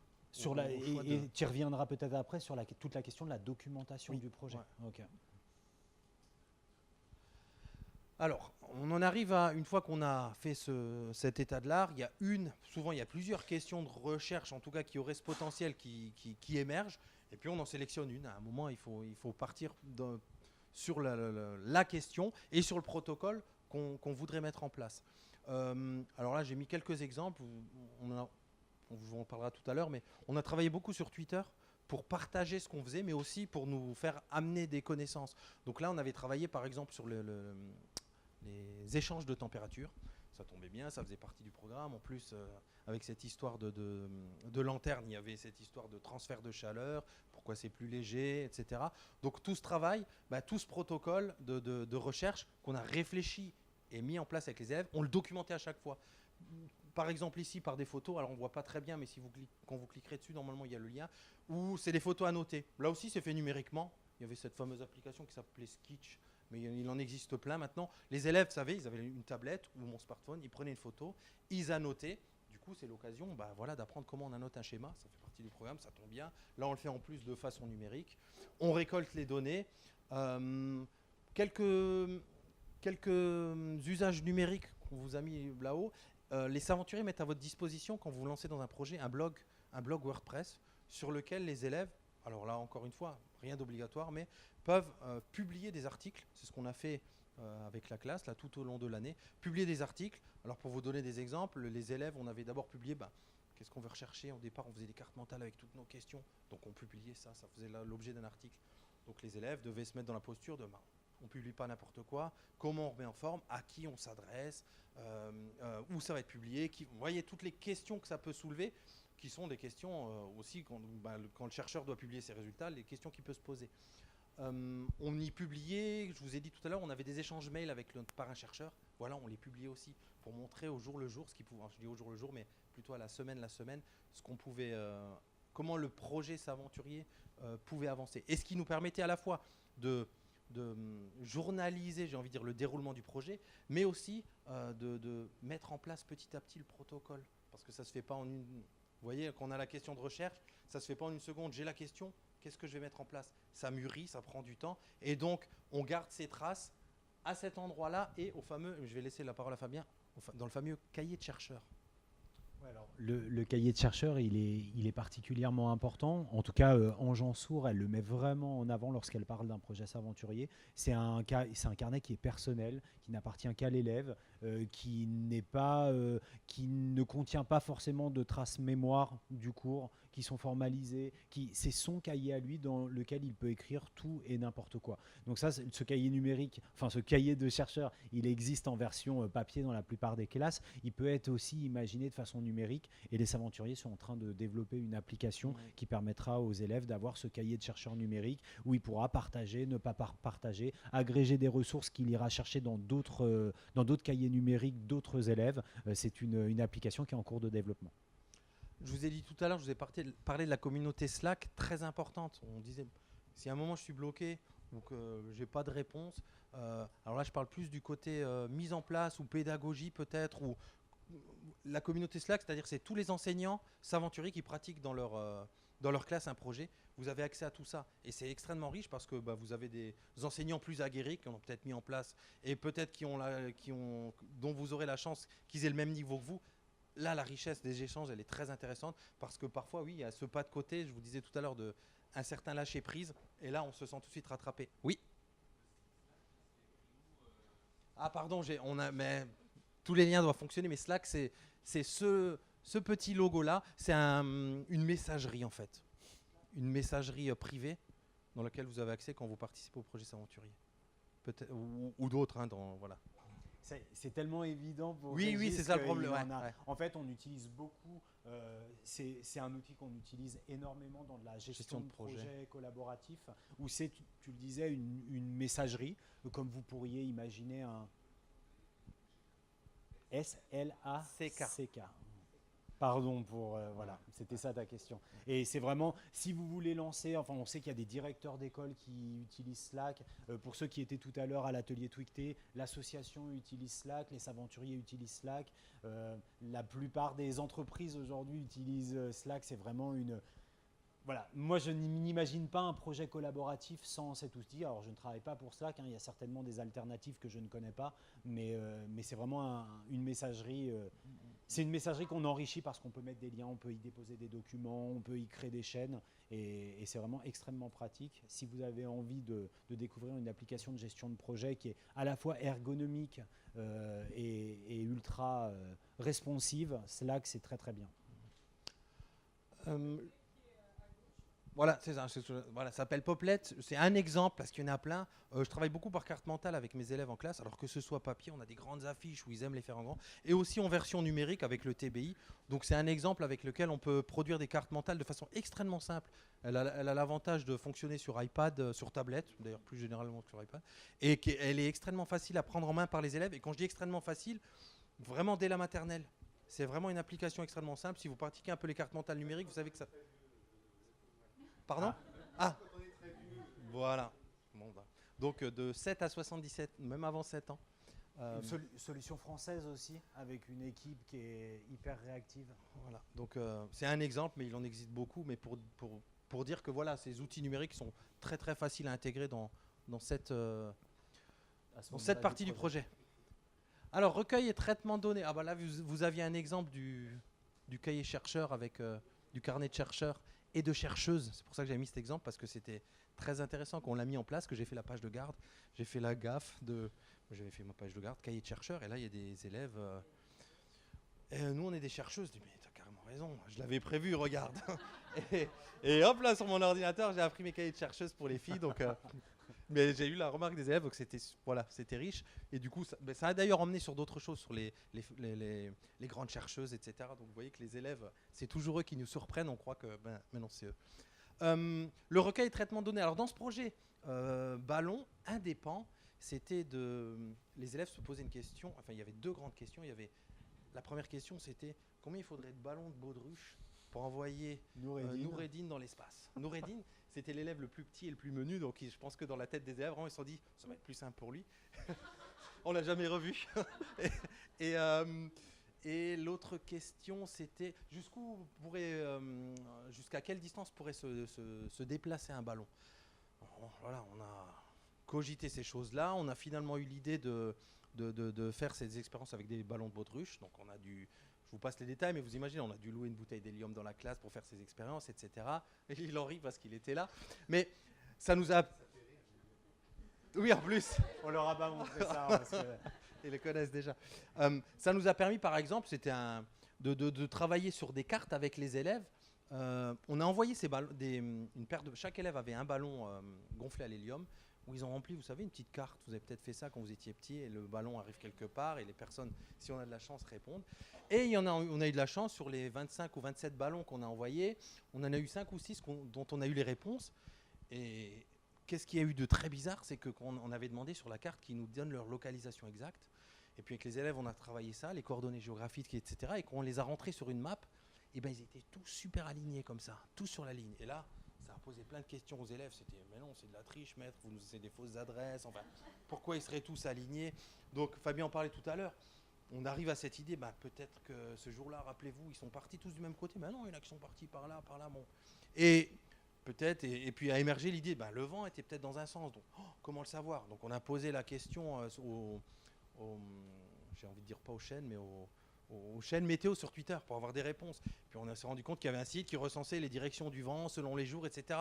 Et tu reviendras peut-être après sur toute la question de la documentation du projet. Ouais. Okay. Alors, on en arrive à, une fois qu'on a fait cet état de l'art, souvent il y a plusieurs questions de recherche, en tout cas qui auraient ce potentiel qui émergent, et puis on en sélectionne une. À un moment, il faut partir sur la question et sur le protocole qu'on voudrait mettre en place. Alors là, j'ai mis quelques exemples, on vous en parlera tout à l'heure, mais on a travaillé beaucoup sur Twitter pour partager ce qu'on faisait, mais aussi pour nous faire amener des connaissances. Donc là, on avait travaillé par exemple sur les échanges de température. Ça tombait bien, ça faisait partie du programme. En plus, avec cette histoire de lanterne, il y avait cette histoire de transfert de chaleur, pourquoi c'est plus léger, etc. Donc tout ce travail, tout ce protocole de recherche qu'on a réfléchi et mis en place avec les élèves, on le documentait à chaque fois. Par exemple ici, par des photos, alors on ne voit pas très bien, mais quand vous cliquerez dessus, normalement il y a le lien, où c'est des photos annotées. Là aussi, c'est fait numériquement. Il y avait cette fameuse application qui s'appelait Sketch, mais il en existe plein maintenant. Les élèves, vous savez, ils avaient une tablette ou mon smartphone, ils prenaient une photo, ils annotaient. Du coup, c'est l'occasion d'apprendre comment on annote un schéma. Ça fait partie du programme, ça tombe bien. Là, on le fait en plus de façon numérique. On récolte les données. Quelques usages numériques qu'on vous a mis là-haut. Les aventuriers mettent à votre disposition, quand vous vous lancez dans un projet, un blog WordPress sur lequel les élèves, alors là encore une fois, rien d'obligatoire, mais peuvent publier des articles. C'est ce qu'on a fait avec la classe là, tout au long de l'année. Publier des articles. Alors pour vous donner des exemples, les élèves, on avait d'abord publié qu'est-ce qu'on veut rechercher. Au départ, on faisait des cartes mentales avec toutes nos questions. Donc on publiait ça faisait l'objet d'un article. Donc les élèves devaient se mettre dans la posture de on ne publie pas n'importe quoi, comment on remet en forme, à qui on s'adresse, où ça va être publié. Vous voyez toutes les questions que ça peut soulever, qui sont des questions aussi, quand le chercheur doit publier ses résultats, les questions qu'il peut se poser. On y publiait, je vous ai dit tout à l'heure, on avait des échanges mails avec notre parrain-chercheur. Voilà, on les publiait aussi pour montrer au jour le jour, ce qui pouvait, je dis au jour le jour, mais plutôt à la semaine, ce qu'on pouvait, comment le projet s'aventurier pouvait avancer. Et ce qui nous permettait à la fois de journaliser, j'ai envie de dire, le déroulement du projet, mais aussi de mettre en place petit à petit le protocole. Parce que ça ne se fait pas en une... Vous voyez, quand on a la question de recherche, ça ne se fait pas en une seconde. J'ai la question, qu'est-ce que je vais mettre en place? Ça mûrit, ça prend du temps. Et donc, on garde ces traces à cet endroit-là et au fameux, je vais laisser la parole à Fabien, dans le fameux cahier de chercheur. Ouais, alors, le cahier de chercheur, il est particulièrement important. En tout cas, Ange Sourd, elle le met vraiment en avant lorsqu'elle parle d'un projet s'aventurier. C'est un carnet qui est personnel, qui n'appartient qu'à l'élève, qui ne contient pas forcément de traces mémoire du cours, qui sont formalisées. C'est son cahier à lui dans lequel il peut écrire tout et n'importe quoi. Donc ça, ce cahier numérique, enfin ce cahier de chercheur, il existe en version papier dans la plupart des classes. Il peut être aussi imaginé de façon numérique et les aventuriers sont en train de développer une application qui permettra aux élèves d'avoir ce cahier de chercheur numérique où il pourra partager, ne pas partager, agréger des ressources qu'il ira chercher dans d'autres cahiers numériques d'autres élèves. C'est une application qui est en cours de développement. Je vous ai dit tout à l'heure, je vous ai parlé de la communauté Slack, très importante. On disait, si à un moment je suis bloqué ou que je n'ai pas de réponse, Alors là, je parle plus du côté mise en place ou pédagogie peut-être, ou la communauté Slack, c'est-à-dire c'est tous les enseignants s'aventuriers qui pratiquent dans leur classe un projet. Vous avez accès à tout ça et c'est extrêmement riche parce que vous avez des enseignants plus aguerris qui en ont peut-être mis en place et peut-être dont vous aurez la chance qu'ils aient le même niveau que vous. Là, la richesse des échanges, elle est très intéressante parce que parfois, oui, il y a ce pas de côté, je vous disais tout à l'heure, de un certain lâcher prise et là, on se sent tout de suite rattrapé. Oui. Ah pardon, mais tous les liens doivent fonctionner, mais Slack, c'est ce petit logo-là, c'est une messagerie en fait. Une messagerie privée dans laquelle vous avez accès quand vous participez au projet S'aventurier. Peut-être, ou d'autres, hein, voilà. C'est tellement évident pour Oui, Régis c'est ça le qu'il problème. en a. Ouais. En fait, on utilise beaucoup, c'est un outil qu'on utilise énormément dans de la gestion de projets collaboratifs, où c'est, tu le disais, une messagerie, comme vous pourriez imaginer un SLACK. Pardon pour voilà, c'était ça ta question. Et c'est vraiment, si vous voulez lancer, enfin on sait qu'il y a des directeurs d'école qui utilisent Slack. Pour ceux qui étaient tout à l'heure à l'atelier Twicté, l'association utilise Slack, les aventuriers utilisent Slack. La plupart des entreprises aujourd'hui utilisent Slack. C'est vraiment voilà, moi je n'imagine pas un projet collaboratif sans cet outil. Alors je ne travaille pas pour Slack, hein, il y a certainement des alternatives que je ne connais pas, mais c'est vraiment une messagerie. C'est une messagerie qu'on enrichit parce qu'on peut mettre des liens, on peut y déposer des documents, on peut y créer des chaînes et c'est vraiment extrêmement pratique. Si vous avez envie de découvrir une application de gestion de projet qui est à la fois ergonomique et ultra responsive, Slack c'est très très bien. Voilà, c'est ça. Voilà, ça s'appelle Poplet. C'est un exemple parce qu'il y en a plein. Je travaille beaucoup par carte mentale avec mes élèves en classe. Alors que ce soit papier, on a des grandes affiches où ils aiment les faire en grand. Et aussi en version numérique avec le TBI. Donc c'est un exemple avec lequel on peut produire des cartes mentales de façon extrêmement simple. Elle a l'avantage de fonctionner sur iPad, sur tablette, d'ailleurs plus généralement que sur iPad. Et elle est extrêmement facile à prendre en main par les élèves. Et quand je dis extrêmement facile, vraiment dès la maternelle. C'est vraiment une application extrêmement simple. Si vous pratiquez un peu les cartes mentales numériques, vous savez que ça... Pardon ? Ah, voilà. Bon, donc de 7 à 77, même avant 7 ans. Une solution française aussi, avec une équipe qui est hyper réactive. Voilà. Donc c'est un exemple, mais il en existe beaucoup. Mais pour dire que voilà, ces outils numériques sont très très faciles à intégrer dans cette partie du projet. Alors, recueil et traitement de données. Ah bah là, vous aviez un exemple du cahier chercheur avec du carnet de chercheurs et de chercheuses. C'est pour ça que j'avais mis cet exemple, parce que c'était très intéressant qu'on l'a mis en place, que j'ai fait la page de garde. J'ai fait la gaffe j'avais fait ma page de garde, cahier de chercheurs, et là, il y a des élèves... nous, on est des chercheuses. Je dis, mais t'as carrément raison, je l'avais prévu, regarde. et hop, là, sur mon ordinateur, j'ai appris mes cahiers de chercheuses pour les filles, donc... Mais j'ai eu la remarque des élèves que c'était riche. Et du coup, ça a d'ailleurs emmené sur d'autres choses, sur les grandes chercheuses, etc. Donc vous voyez que les élèves, c'est toujours eux qui nous surprennent. On croit que maintenant c'est eux. Le recueil et traitement de données. Alors dans ce projet Ballon, un des pans, c'était les élèves se posaient une question. Enfin, il y avait deux grandes questions. La première question, c'était combien il faudrait de ballons de baudruche pour envoyer Noureddin dans l'espace. Noureddin, c'était l'élève le plus petit et le plus menu, donc je pense que dans la tête des élèves, ils se sont dit, ça va être plus simple pour lui. On l'a jamais revu. et l'autre question, c'était jusqu'à quelle distance pourrait se déplacer un ballon. Voilà, on a cogité ces choses-là. On a finalement eu l'idée de faire ces expériences avec des ballons de baudruche. Donc on a je vous passe les détails, mais vous imaginez, on a dû louer une bouteille d'hélium dans la classe pour faire ces expériences, etc. Et il en rit parce qu'il était là. Mais ça nous a... Oui, en plus. On leur a pas montré ça. Parce que... Ils le connaissent déjà. Ça nous a permis, par exemple, c'était de travailler sur des cartes avec les élèves. On a envoyé chaque élève avait un ballon gonflé à l'hélium, où ils ont rempli, vous savez, une petite carte. Vous avez peut-être fait ça quand vous étiez petit, et le ballon arrive quelque part, et les personnes, si on a de la chance, répondent. Et on a eu de la chance sur les 25 ou 27 ballons qu'on a envoyés. On en a eu 5 ou 6 dont on a eu les réponses. Et qu'est-ce qu'il y a eu de très bizarre, c'est qu'on avait demandé sur la carte qu'ils nous donnent leur localisation exacte. Et puis avec les élèves, on a travaillé ça, les coordonnées géographiques, etc. Et quand on les a rentrés sur une map, et ben ils étaient tous super alignés comme ça, tous sur la ligne. Et là, ça a posé plein de questions aux élèves. C'était, mais non, c'est de la triche, maître, vous nous c'est des fausses adresses. Enfin, pourquoi ils seraient tous alignés? Donc, Fabien en parlait tout à l'heure. On arrive à cette idée, peut-être que ce jour-là, rappelez-vous, ils sont partis tous du même côté. Ben non, il y en a qui sont partis par là, bon. Et peut-être, et puis a émergé l'idée, le vent était peut-être dans un sens. Donc, comment le savoir? Donc, on a posé la question j'ai envie de dire pas aux chaînes, mais aux chaînes météo sur Twitter pour avoir des réponses. Puis on s'est rendu compte qu'il y avait un site qui recensait les directions du vent selon les jours, etc.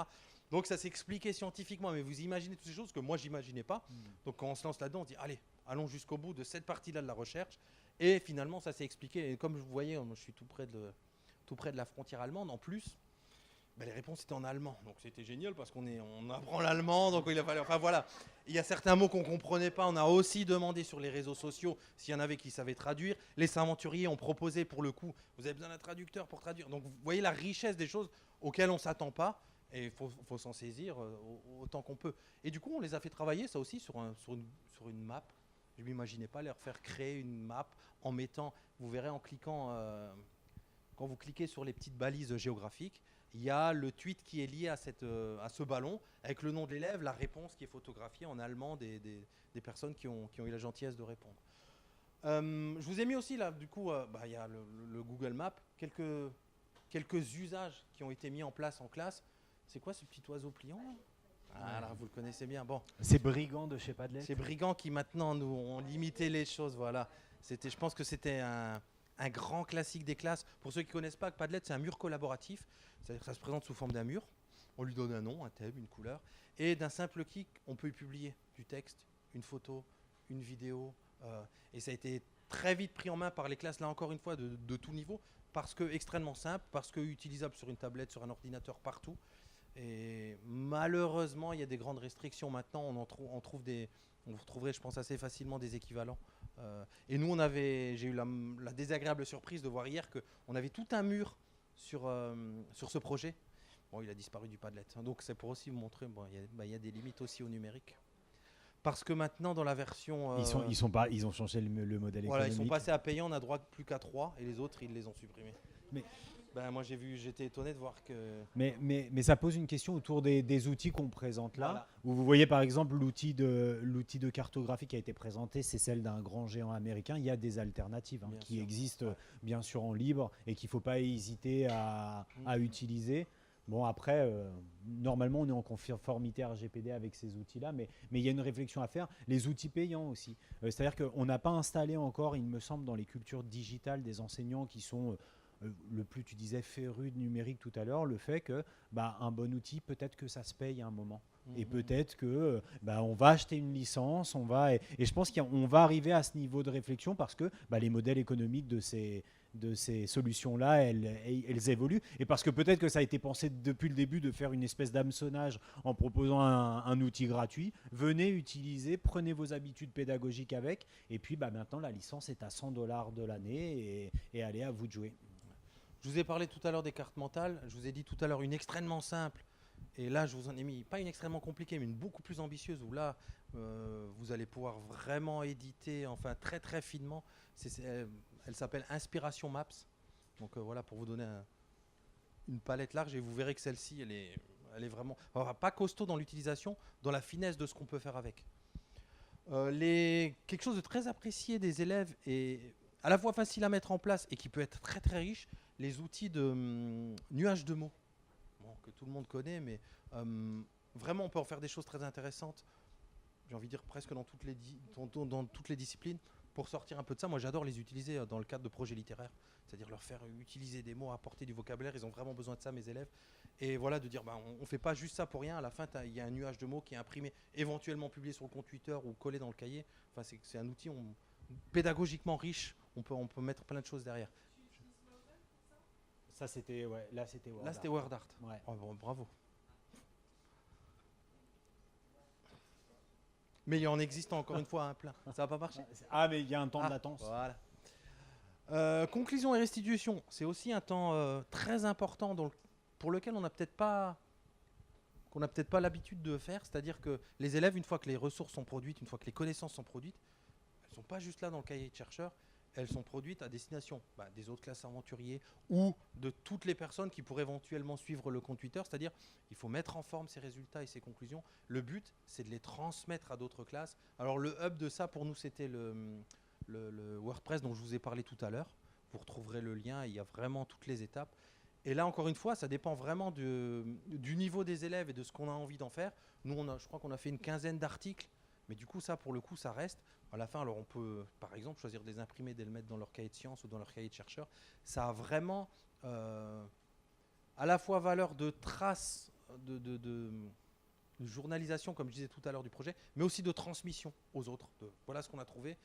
Donc ça s'expliquait scientifiquement, mais vous imaginez toutes ces choses que moi j'imaginais pas. Donc quand on se lance là-dedans, on dit allez, allons jusqu'au bout de cette partie-là de la recherche. Et finalement ça s'est expliqué. Et comme vous voyez, moi, je suis tout près de la frontière allemande. En plus, les réponses étaient en allemand, donc c'était génial parce on apprend l'allemand, donc il a fallu. Enfin voilà, il y a certains mots qu'on comprenait pas. On a aussi demandé sur les réseaux sociaux s'il y en avait qui savaient traduire. Les aventuriers ont proposé pour le coup, vous avez besoin d'un traducteur pour traduire. Donc vous voyez la richesse des choses auxquelles on s'attend pas, et il faut s'en saisir autant qu'on peut. Et du coup, on les a fait travailler ça aussi sur une map. Je m'imaginais pas leur faire créer une map en mettant, vous verrez en cliquant, quand vous cliquez sur les petites balises géographiques. Il y a le tweet qui est lié à ce ballon, avec le nom de l'élève, la réponse qui est photographiée en allemand des personnes qui ont eu la gentillesse de répondre. Je vous ai mis aussi, là, du coup, il y a le Google Maps, quelques usages qui ont été mis en place en classe. C'est quoi ce petit oiseau pliant là? Ah là, vous le connaissez bien. Bon. C'est Brigand de chez Padlet. C'est Brigand qui maintenant nous ont limité les choses, voilà. Je pense que c'était un grand classique des classes. Pour ceux qui ne connaissent pas, Padlet, c'est un mur collaboratif. C'est-à-dire que ça se présente sous forme d'un mur. On lui donne un nom, un thème, une couleur. Et d'un simple clic, on peut y publier du texte, une photo, une vidéo. Et ça a été très vite pris en main par les classes, là encore une fois, de tout niveau. Parce que extrêmement simple, parce que utilisable sur une tablette, sur un ordinateur, partout. Et malheureusement, il y a des grandes restrictions maintenant. On retrouverait, je pense, assez facilement des équivalents. Et nous, j'ai eu la désagréable surprise de voir hier qu'on avait tout un mur sur ce projet. Bon, il a disparu du Padlet. Donc c'est pour aussi vous montrer, il y a des limites aussi au numérique. Parce que maintenant, dans la version... ils ont changé le modèle voilà, économique. ils sont passés à payant, on a droit plus qu'à 3, et les autres, ils les ont supprimés. Mais moi, j'étais étonné de voir que... Mais ça pose une question autour des outils qu'on présente là. Voilà. Où vous voyez par exemple l'outil de cartographie qui a été présenté, c'est celle d'un grand géant américain. Il y a des alternatives qui existent bien sûr en libre et qu'il ne faut pas hésiter à utiliser. Bon, après, normalement, on est en conformité RGPD avec ces outils-là, mais il y a une réflexion à faire. Les outils payants aussi. C'est-à-dire qu'on n'a pas installé encore, il me semble, dans les cultures digitales des enseignants qui sont... le plus, tu disais, féru de numérique tout à l'heure, le fait que un bon outil, peut-être que ça se paye à un moment. Et peut-être que on va acheter une licence, et je pense qu'on va arriver à ce niveau de réflexion parce que les modèles économiques de ces solutions-là, elles évoluent. Et parce que peut-être que ça a été pensé depuis le début de faire une espèce d'hameçonnage en proposant un outil gratuit. Venez utiliser, prenez vos habitudes pédagogiques avec. Et puis maintenant, la licence est à $100 de l'année et allez, à vous de jouer. Je vous ai parlé tout à l'heure des cartes mentales. Je vous ai dit tout à l'heure une extrêmement simple. Et là, je vous en ai mis, pas une extrêmement compliquée, mais une beaucoup plus ambitieuse, où là, vous allez pouvoir vraiment éditer, enfin très très finement. Elle s'appelle Inspiration Maps. Donc voilà, pour vous donner une palette large, et vous verrez que celle-ci, elle est vraiment... Alors, pas costaud dans l'utilisation, dans la finesse de ce qu'on peut faire avec. Quelque chose de très apprécié des élèves, et à la fois facile à mettre en place, et qui peut être très très riche, les outils de nuages de mots. Que tout le monde connaît, mais vraiment on peut en faire des choses très intéressantes, j'ai envie de dire presque dans toutes les disciplines, pour sortir un peu de ça. Moi j'adore les utiliser dans le cadre de projets littéraires, c'est-à-dire leur faire utiliser des mots, apporter du vocabulaire, ils ont vraiment besoin de ça, mes élèves, et voilà, de dire on fait pas juste ça pour rien, à la fin il y a un nuage de mots qui est imprimé, éventuellement publié sur le compte Twitter ou collé dans le cahier. Enfin c'est un outil pédagogiquement riche, on peut mettre plein de choses derrière. Ça, c'était WordArt. Là, c'était WordArt. Ouais. Oh, bon, bravo. Mais il en existe encore une fois un plein. Ça va pas marcher. Ah, mais il y a un temps de latence. Voilà. Conclusion et restitution. C'est aussi un temps très important pour lequel qu'on n'a peut-être pas l'habitude de faire. C'est-à-dire que les élèves, une fois que les ressources sont produites, une fois que les connaissances sont produites, elles ne sont pas juste là dans le cahier de chercheur. elles sont produites à destination des autres classes aventuriers ou de toutes les personnes qui pourraient éventuellement suivre le compte Twitter. C'est-à-dire, il faut mettre en forme ces résultats et ces conclusions. Le but, c'est de les transmettre à d'autres classes. Alors, le hub de ça, pour nous, c'était le WordPress dont je vous ai parlé tout à l'heure. Vous retrouverez le lien, il y a vraiment toutes les étapes. Et là, encore une fois, ça dépend vraiment du niveau des élèves et de ce qu'on a envie d'en faire. Nous, je crois qu'on a fait une quinzaine d'articles, mais du coup, ça, pour le coup, ça reste. À la fin, alors on peut, par exemple, choisir de les imprimer, de les mettre dans leur cahier de sciences ou dans leur cahier de chercheur. Ça a vraiment à la fois valeur de trace, de journalisation, comme je disais tout à l'heure, du projet, mais aussi de transmission aux autres. Voilà ce qu'on a trouvé.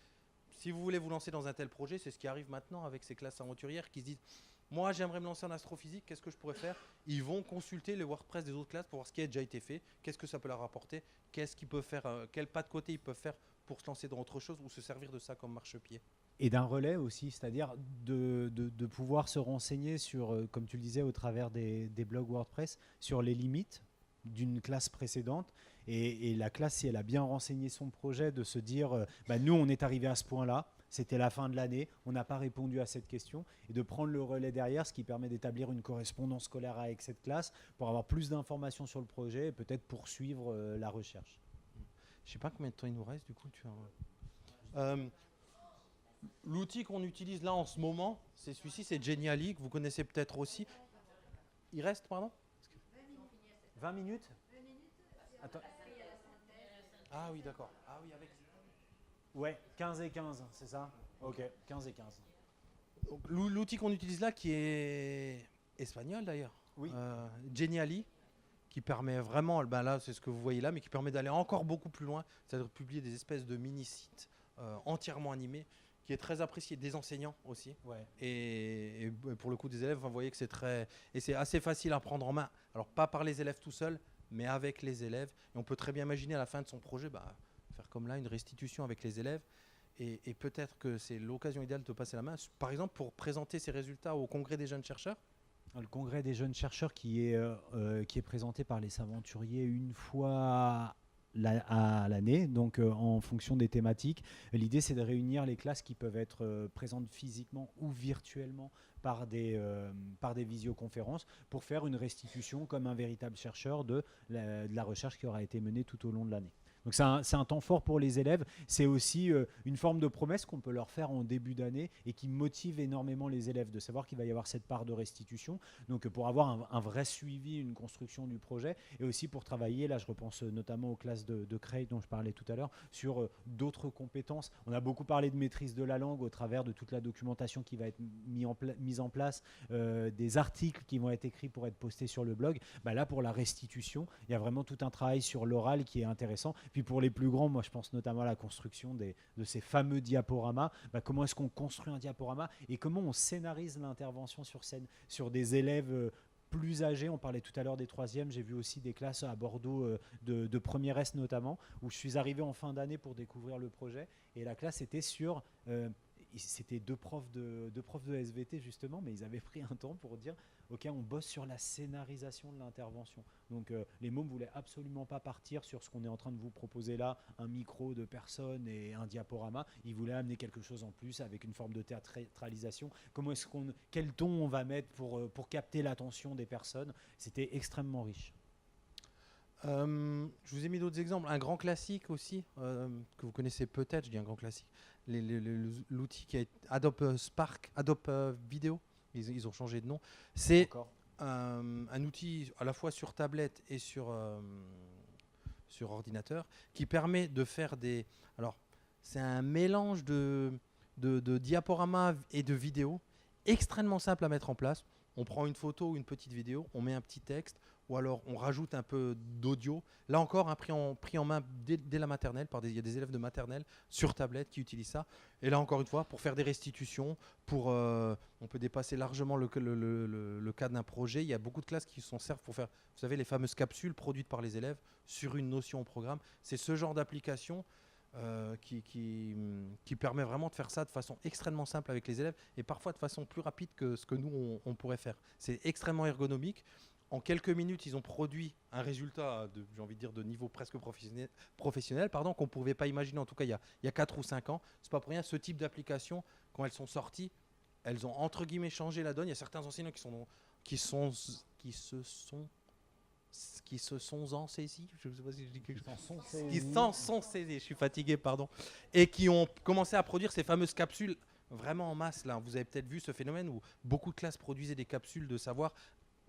Si vous voulez vous lancer dans un tel projet, c'est ce qui arrive maintenant avec ces classes aventurières qui se disent « Moi, j'aimerais me lancer en astrophysique, qu'est-ce que je pourrais faire ?» Ils vont consulter les WordPress des autres classes pour voir ce qui a déjà été fait, qu'est-ce que ça peut leur apporter, qu'est-ce qu'ils peuvent faire, quel pas de côté ils peuvent faire pour se lancer dans autre chose ou se servir de ça comme marchepied. Et d'un relais aussi, c'est-à-dire de pouvoir se renseigner sur, comme tu le disais, au travers des blogs WordPress, sur les limites d'une classe précédente. Et la classe, si elle a bien renseigné son projet, de se dire, nous, on est arrivé à ce point-là, c'était la fin de l'année, on n'a pas répondu à cette question, et de prendre le relais derrière, ce qui permet d'établir une correspondance scolaire avec cette classe pour avoir plus d'informations sur le projet et peut-être poursuivre la recherche. Je ne sais pas combien de temps il nous reste, du coup. L'outil qu'on utilise là en ce moment, c'est celui-ci, c'est Genially, que vous connaissez peut-être aussi. Il reste, pardon ? 20 minutes. Attends. Ah oui, d'accord. Ah oui, avec... Ouais, 15 et 15, c'est ça ? Ok, 15 et 15. Donc, l'outil qu'on utilise là, qui est espagnol d'ailleurs, oui. Genially, qui permet vraiment, là c'est ce que vous voyez là, mais qui permet d'aller encore beaucoup plus loin, c'est-à-dire de publier des espèces de mini-sites entièrement animés, qui est très apprécié des enseignants aussi. Ouais. Et pour le coup des élèves, vous voyez que c'est assez facile à prendre en main. Alors pas par les élèves tout seuls, mais avec les élèves. Et on peut très bien imaginer à la fin de son projet, faire comme là une restitution avec les élèves. Et peut-être que c'est l'occasion idéale de te passer la main, par exemple pour présenter ces résultats au congrès des jeunes chercheurs. Le congrès des jeunes chercheurs qui est présenté par les Saventuriers une fois à l'année, donc en fonction des thématiques. L'idée, c'est de réunir les classes qui peuvent être présentes physiquement ou virtuellement par des visioconférences pour faire une restitution comme un véritable chercheur de la recherche qui aura été menée tout au long de l'année. Donc c'est un temps fort pour les élèves. C'est aussi une forme de promesse qu'on peut leur faire en début d'année et qui motive énormément les élèves de savoir qu'il va y avoir cette part de restitution. Donc pour avoir un vrai suivi, une construction du projet et aussi pour travailler, là je repense notamment aux classes de Cray dont je parlais tout à l'heure, sur d'autres compétences. On a beaucoup parlé de maîtrise de la langue au travers de toute la documentation qui va être mise en place, des articles qui vont être écrits pour être postés sur le blog. Là pour la restitution, il y a vraiment tout un travail sur l'oral qui est intéressant. Puis pour les plus grands, moi je pense notamment à la construction de ces fameux diaporamas. Comment est-ce qu'on construit un diaporama et comment on scénarise l'intervention sur scène sur des élèves plus âgés. On parlait tout à l'heure des troisièmes. J'ai vu aussi des classes à Bordeaux de première S notamment, où je suis arrivé en fin d'année pour découvrir le projet. Et la classe était sur... c'était deux profs de SVT justement, mais ils avaient pris un temps pour dire ok, on bosse sur la scénarisation de l'intervention. Donc les mômes ne voulaient absolument pas partir sur ce qu'on est en train de vous proposer là, un micro de personnes et un diaporama. Ils voulaient amener quelque chose en plus avec une forme de théâtralisation. Quel ton on va mettre pour capter l'attention des personnes. C'était extrêmement riche. Je vous ai mis d'autres exemples. Un grand classique aussi, que vous connaissez peut-être, je dis un grand classique, l'outil qui est Adobe Spark, Adobe Vidéo, ils ont changé de nom. C'est un outil à la fois sur tablette et sur ordinateur qui permet de faire des... Alors, c'est un mélange de diaporamas et de vidéos extrêmement simple à mettre en place. On prend une photo ou une petite vidéo, on met un petit texte, ou alors on rajoute un peu d'audio. Là encore, pris en main dès la maternelle, il y a des élèves de maternelle sur tablette qui utilisent ça. Et là encore une fois, pour faire des restitutions, on peut dépasser largement le cadre d'un projet. Il y a beaucoup de classes qui s'en servent pour faire, vous savez, les fameuses capsules produites par les élèves sur une notion au programme. C'est ce genre d'application qui permet vraiment de faire ça de façon extrêmement simple avec les élèves et parfois de façon plus rapide que ce que nous on pourrait faire. C'est extrêmement ergonomique. En quelques minutes, ils ont produit un résultat, j'ai envie de dire, de niveau presque professionnel, pardon, qu'on ne pouvait pas imaginer, en tout cas il y a 4 ou 5 ans. C'est pas pour rien, ce type d'application, quand elles sont sorties, elles ont entre guillemets changé la donne. Il y a certains enseignants qui se sont en saisis, je ne sais pas si je dis quelque chose, qui s'en sont saisis, je suis fatigué, pardon, et qui ont commencé à produire ces fameuses capsules vraiment en masse. Là, vous avez peut-être vu ce phénomène où beaucoup de classes produisaient des capsules de savoir,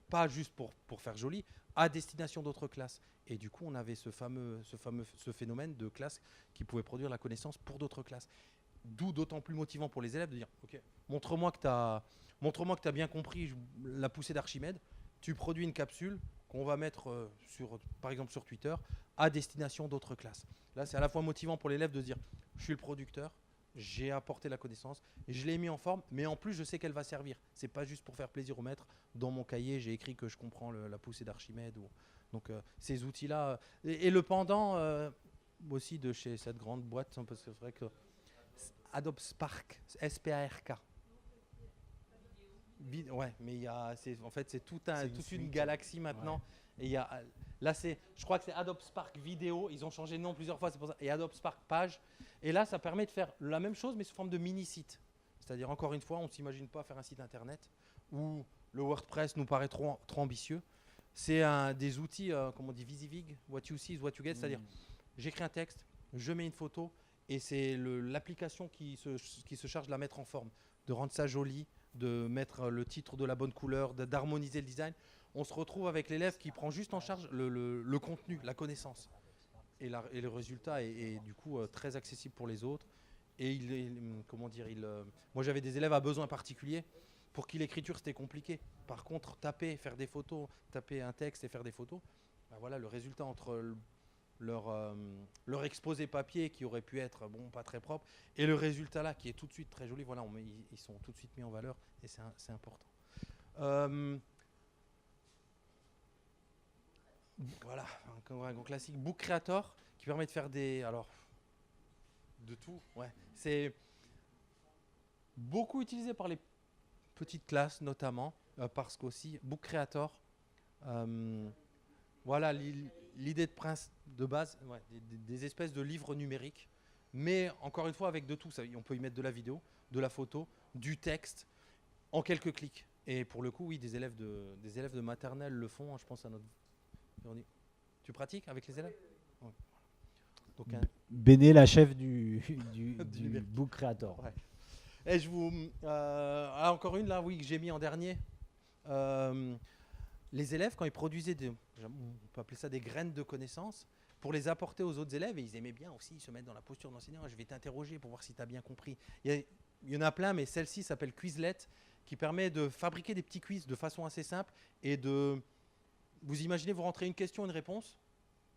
pas juste pour faire joli, à destination d'autres classes. Et du coup, on avait ce phénomène de classes qui pouvaient produire la connaissance pour d'autres classes. D'où d'autant plus motivant pour les élèves de dire, ok, montre-moi que tu as bien compris la poussée d'Archimède. Tu produis une capsule qu'on va mettre par exemple sur Twitter à destination d'autres classes. Là, c'est à la fois motivant pour l'élève de se dire, je suis le producteur, j'ai apporté la connaissance, je l'ai mis en forme, mais en plus, je sais qu'elle va servir. C'est pas juste pour faire plaisir au maître. Dans mon cahier, j'ai écrit que je comprends la poussée d'Archimède. Donc, ces outils-là. Et le pendant aussi de chez cette grande boîte, parce que c'est vrai que Adobe Spark, S-P-A-R-K. Ouais, mais en fait, c'est toute une galaxie maintenant. Et là, je crois que c'est Adobe Spark Vidéo. Ils ont changé de nom plusieurs fois, c'est pour ça. Et Adobe Spark Page. Et là, ça permet de faire la même chose, mais sous forme de mini-site. C'est-à-dire, encore une fois, on ne s'imagine pas faire un site internet où le WordPress nous paraît trop ambitieux. C'est des outils, comme on dit, VisiVig, what you see is what you get. C'est-à-dire, j'écris un texte, je mets une photo, et c'est l'application qui se charge de la mettre en forme, de rendre ça joli, de mettre le titre de la bonne couleur, d'harmoniser le design. On se retrouve avec l'élève qui prend juste en charge le contenu, la connaissance. Et le résultat est du coup très accessible pour les autres. Et moi j'avais des élèves à besoins particuliers pour qui l'écriture c'était compliqué. Par contre, faire des photos, taper un texte et faire des photos, ben voilà, le résultat entre leur exposé papier qui aurait pu être pas très propre et le résultat là qui est tout de suite très joli, voilà, ils sont tout de suite mis en valeur et c'est important. Voilà, un grand classique, Book Creator qui permet de faire de tout, ouais. C'est beaucoup utilisé par les petites classes notamment, parce qu'aussi Book Creator, voilà l'idée de base, ouais, des espèces de livres numériques, mais encore une fois avec de tout. On peut y mettre de la vidéo, de la photo, du texte, en quelques clics. Et pour le coup, oui, des élèves de maternelle le font. Hein, je pense à notre... Tu pratiques avec les élèves? Ouais. Donc, Béné, la chef du Book Creator. Ouais. Et encore une là, oui, que j'ai mis en dernier. Les élèves, quand ils produisaient, on peut appeler ça des graines de connaissances, pour les apporter aux autres élèves, et ils aimaient bien aussi se mettre dans la posture d'enseignant. Je vais t'interroger pour voir si tu as bien compris. Il y en a plein, mais celle-ci s'appelle Quizlet, qui permet de fabriquer des petits quiz de façon assez simple et vous imaginez, vous rentrez une question, une réponse,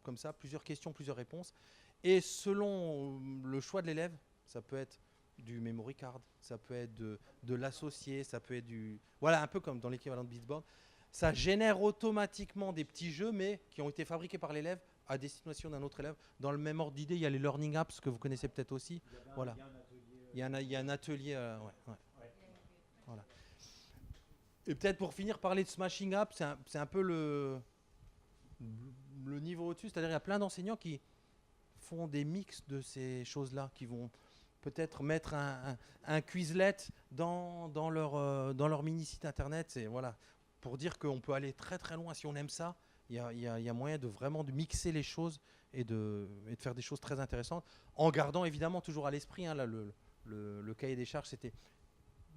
comme ça, plusieurs questions, plusieurs réponses, et selon le choix de l'élève, ça peut être du memory card, ça peut être de l'associé, ça peut être voilà, un peu comme dans l'équivalent de Beatsboard. Ça génère automatiquement des petits jeux, mais qui ont été fabriqués par l'élève à destination d'un autre élève. Dans le même ordre d'idée, il y a les Learning Apps que vous connaissez peut-être aussi. Voilà. Il y a un atelier. Ouais. Voilà. Et peut-être pour finir, parler de Smashing Up, c'est un peu le niveau au-dessus. C'est-à-dire qu'il y a plein d'enseignants qui font des mix de ces choses-là, qui vont peut-être mettre un Quizlet dans leur mini-site internet. C'est, voilà, pour dire qu'on peut aller très très loin si on aime ça. Il y a moyen de vraiment de mixer les choses et de faire des choses très intéressantes, en gardant évidemment toujours à l'esprit, hein, là, le cahier des charges, c'était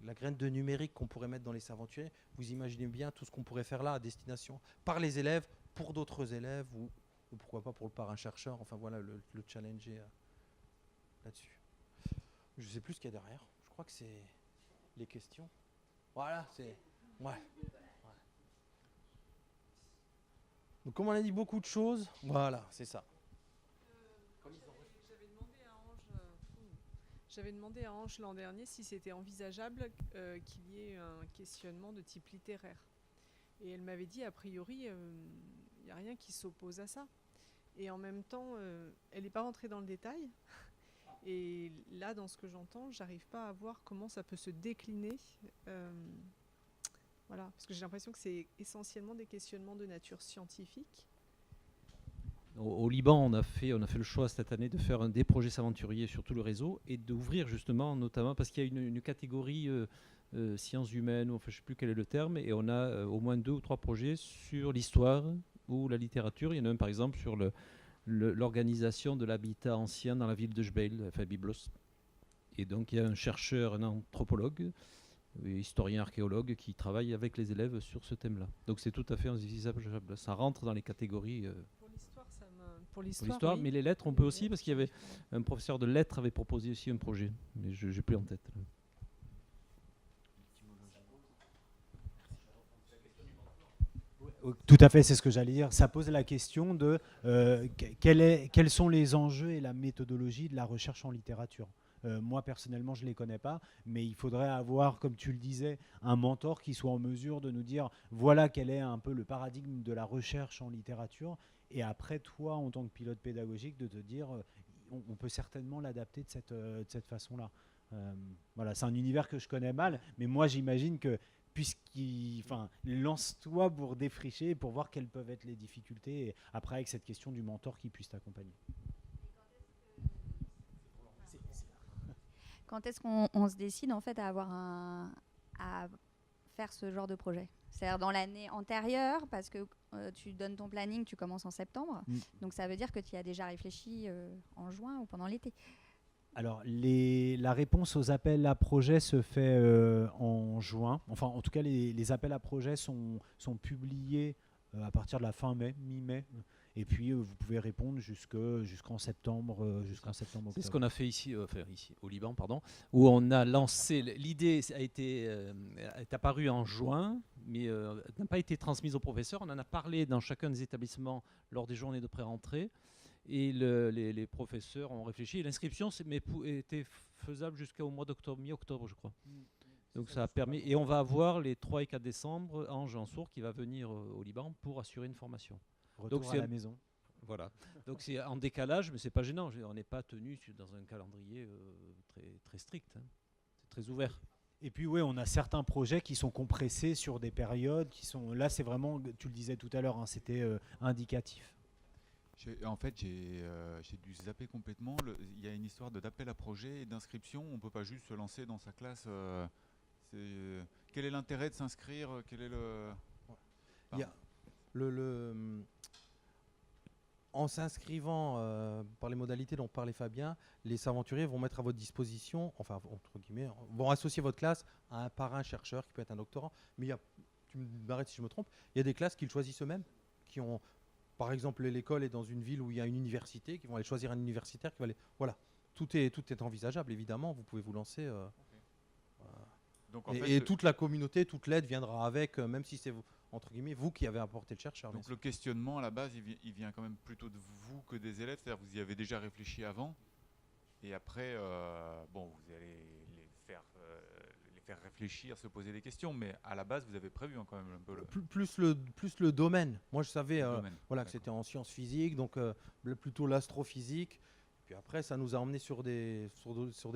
la graine de numérique qu'on pourrait mettre dans les Saventuriers. Vous imaginez bien tout ce qu'on pourrait faire là à destination par les élèves, pour d'autres élèves ou pourquoi pas par un chercheur. Enfin voilà, le challenger là-dessus. Je sais plus ce qu'il y a derrière. Je crois que c'est les questions. Voilà, c'est... Ouais. Donc comme on a dit beaucoup de choses, voilà, c'est ça. J'avais demandé à Ange l'an dernier si c'était envisageable qu'il y ait un questionnement de type littéraire. Et elle m'avait dit, a priori, il n'y a rien qui s'oppose à ça. Et en même temps, elle n'est pas rentrée dans le détail. Et là, dans ce que j'entends, j'arrive pas à voir comment ça peut se décliner Voilà, parce que j'ai l'impression que c'est essentiellement des questionnements de nature scientifique. Au Liban, on a fait le choix cette année de faire des projets s'aventuriers sur tout le réseau et d'ouvrir justement, notamment parce qu'il y a une catégorie sciences humaines, ou enfin, je ne sais plus quel est le terme, et on a au moins 2 ou 3 projets sur l'histoire ou la littérature. Il y en a un par exemple sur l'organisation de l'habitat ancien dans la ville de Jbeil, enfin Byblos. Et donc il y a un chercheur, un anthropologue, historien archéologue qui travaille avec les élèves sur ce thème-là. Donc c'est tout à fait envisageable. Ça rentre dans les catégories Pour pour l'histoire, l'histoire, oui. mais les lettres on peut aussi, parce qu'il y avait un professeur de lettres avait proposé aussi un projet, mais je n'ai plus en tête. Tout à fait, c'est ce que j'allais dire. Ça pose la question de quels sont les enjeux et la méthodologie de la recherche en littérature. Moi, personnellement, je ne les connais pas, mais il faudrait avoir, comme tu le disais, un mentor qui soit en mesure de nous dire voilà quel est un peu le paradigme de la recherche en littérature. Et après, toi, en tant que pilote pédagogique, de te dire on peut certainement l'adapter de cette façon-là. Voilà, c'est un univers que je connais mal, mais moi, j'imagine que lance-toi pour défricher, pour voir quelles peuvent être les difficultés, et après avec cette question du mentor qui puisse t'accompagner. Quand est-ce qu'on se décide en fait à faire ce genre de projet? C'est-à-dire dans l'année antérieure, parce que tu donnes ton planning, tu commences en septembre, donc ça veut dire que tu y as déjà réfléchi en juin ou pendant l'été. Alors, la réponse aux appels à projets se fait en juin. Enfin, en tout cas, les appels à projets sont publiés à partir de la fin mai, mi-mai. Et puis, vous pouvez répondre jusqu'en septembre, octobre. C'est ce qu'on a fait ici au Liban, pardon, où on a lancé. L'idée est apparue en juin, mais n'a pas été transmise aux professeurs. On en a parlé dans chacun des établissements lors des journées de pré-rentrée. Et les professeurs ont réfléchi. Et l'inscription était faisable jusqu'au mois d'octobre, mi-octobre, je crois. Donc ça a permis. Et on va avoir les 3 et 4 décembre Ange Ansour qui va venir au Liban pour assurer une formation. Retour à la maison. Voilà. Donc c'est en décalage, mais c'est pas gênant. On n'est pas tenu dans un calendrier très, très strict. Hein. C'est très ouvert. Et puis oui, on a certains projets qui sont compressés sur des périodes qui sont. Là, c'est vraiment, tu le disais tout à l'heure, hein, c'était indicatif. En fait, j'ai dû zapper complètement. Il y a une histoire d'appel à projet et d'inscription. On ne peut pas juste se lancer dans sa classe. Quel est l'intérêt de s'inscrire? Quel est le... Il y a en s'inscrivant par les modalités dont parlait Fabien, les aventuriers vont mettre à votre disposition, enfin entre guillemets, vont associer votre classe à un parrain chercheur qui peut être un doctorant. Mais tu m'arrêtes si je me trompe, il y a des classes qui le choisissent eux-mêmes, qui ont, par exemple, l'école est dans une ville où il y a une université, qui vont aller choisir un universitaire qui va aller. Voilà, tout est envisageable évidemment. Vous pouvez vous lancer. Donc, en et, fait, et toute la communauté, toute l'aide viendra avec, même si c'est vous, entre guillemets, vous qui avez apporté le chercheur. donc le questionnement à la base, il vient quand même plutôt de vous que des élèves. C'est-à-dire que vous y avez déjà réfléchi avant, et après, vous allez les faire réfléchir, se poser des questions. Mais à la base, vous avez prévu quand même un peu Plus le domaine. Moi, je savais domaine. que c'était en sciences physiques, donc plutôt l'astrophysique. Puis après, ça nous a emmenés sur des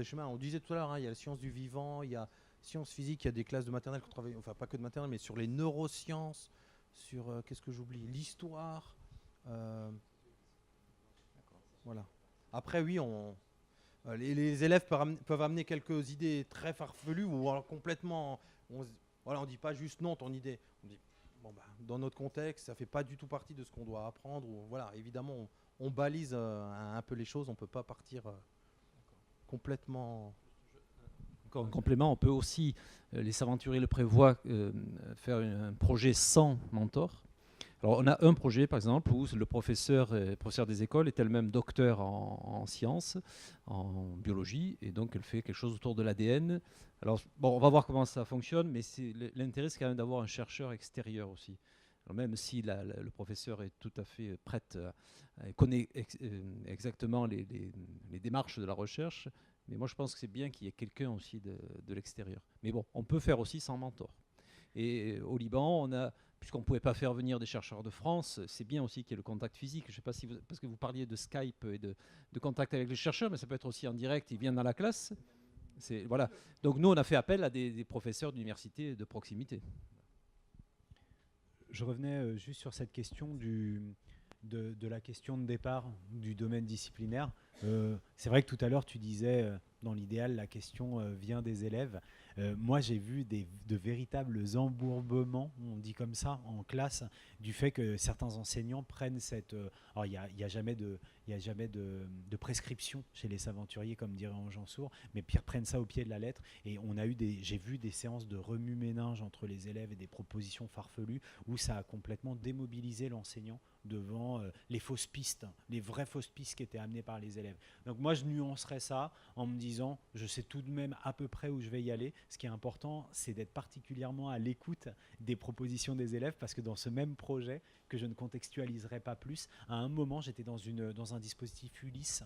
chemins. On disait tout à l'heure, il y a la science du vivant, il y a sciences physiques, il y a des classes de maternelle qu'on travaille, enfin pas que de maternelle, mais sur les neurosciences, sur qu'est-ce que j'oublie, l'histoire. Voilà. Après, oui, les élèves peuvent amener quelques idées très farfelues ou alors complètement. On dit pas juste non ton idée. On dit dans notre contexte, ça fait pas du tout partie de ce qu'on doit apprendre. Ou, voilà, évidemment, on balise un peu les choses. On peut pas partir complètement. En complément, on peut aussi, les aventuriers le prévoient, faire un projet sans mentor. Alors, on a un projet, par exemple, où le professeur des écoles est elle-même docteur en sciences, en biologie, et donc elle fait quelque chose autour de l'ADN. Alors, on va voir comment ça fonctionne, mais l'intérêt, c'est quand même d'avoir un chercheur extérieur aussi. Alors, même si le professeur est tout à fait prêt, connaît exactement les démarches de la recherche, mais moi, je pense que c'est bien qu'il y ait quelqu'un aussi de l'extérieur. Mais bon, on peut faire aussi sans mentor. Et au Liban, puisqu'on ne pouvait pas faire venir des chercheurs de France, c'est bien aussi qu'il y ait le contact physique. Je ne sais pas si parce que vous parliez de Skype et de contact avec les chercheurs, mais ça peut être aussi en direct, ils viennent dans la classe. Voilà. Donc nous, on a fait appel à des professeurs d'université de proximité. je revenais juste sur cette question de la question de départ du domaine disciplinaire. C'est vrai que tout à l'heure, tu disais, dans l'idéal, la question vient des élèves. Moi, j'ai vu de véritables embourbements, on dit comme ça, en classe, du fait que certains enseignants prennent cette... alors, il n'y a jamais de prescription chez les aventuriers, comme dirait Jean Sourd, mais prennent ça au pied de la lettre. Et j'ai vu des séances de remue-ménage entre les élèves et des propositions farfelues où ça a complètement démobilisé l'enseignant devant les fausses pistes, les vraies fausses pistes qui étaient amenées par les élèves. Donc moi, je nuancerais ça en me disant, je sais tout de même à peu près où je vais y aller. Ce qui est important, c'est d'être particulièrement à l'écoute des propositions des élèves, parce que dans ce même projet, que je ne contextualiserai pas plus, à un moment, j'étais dans un dispositif Ulysse,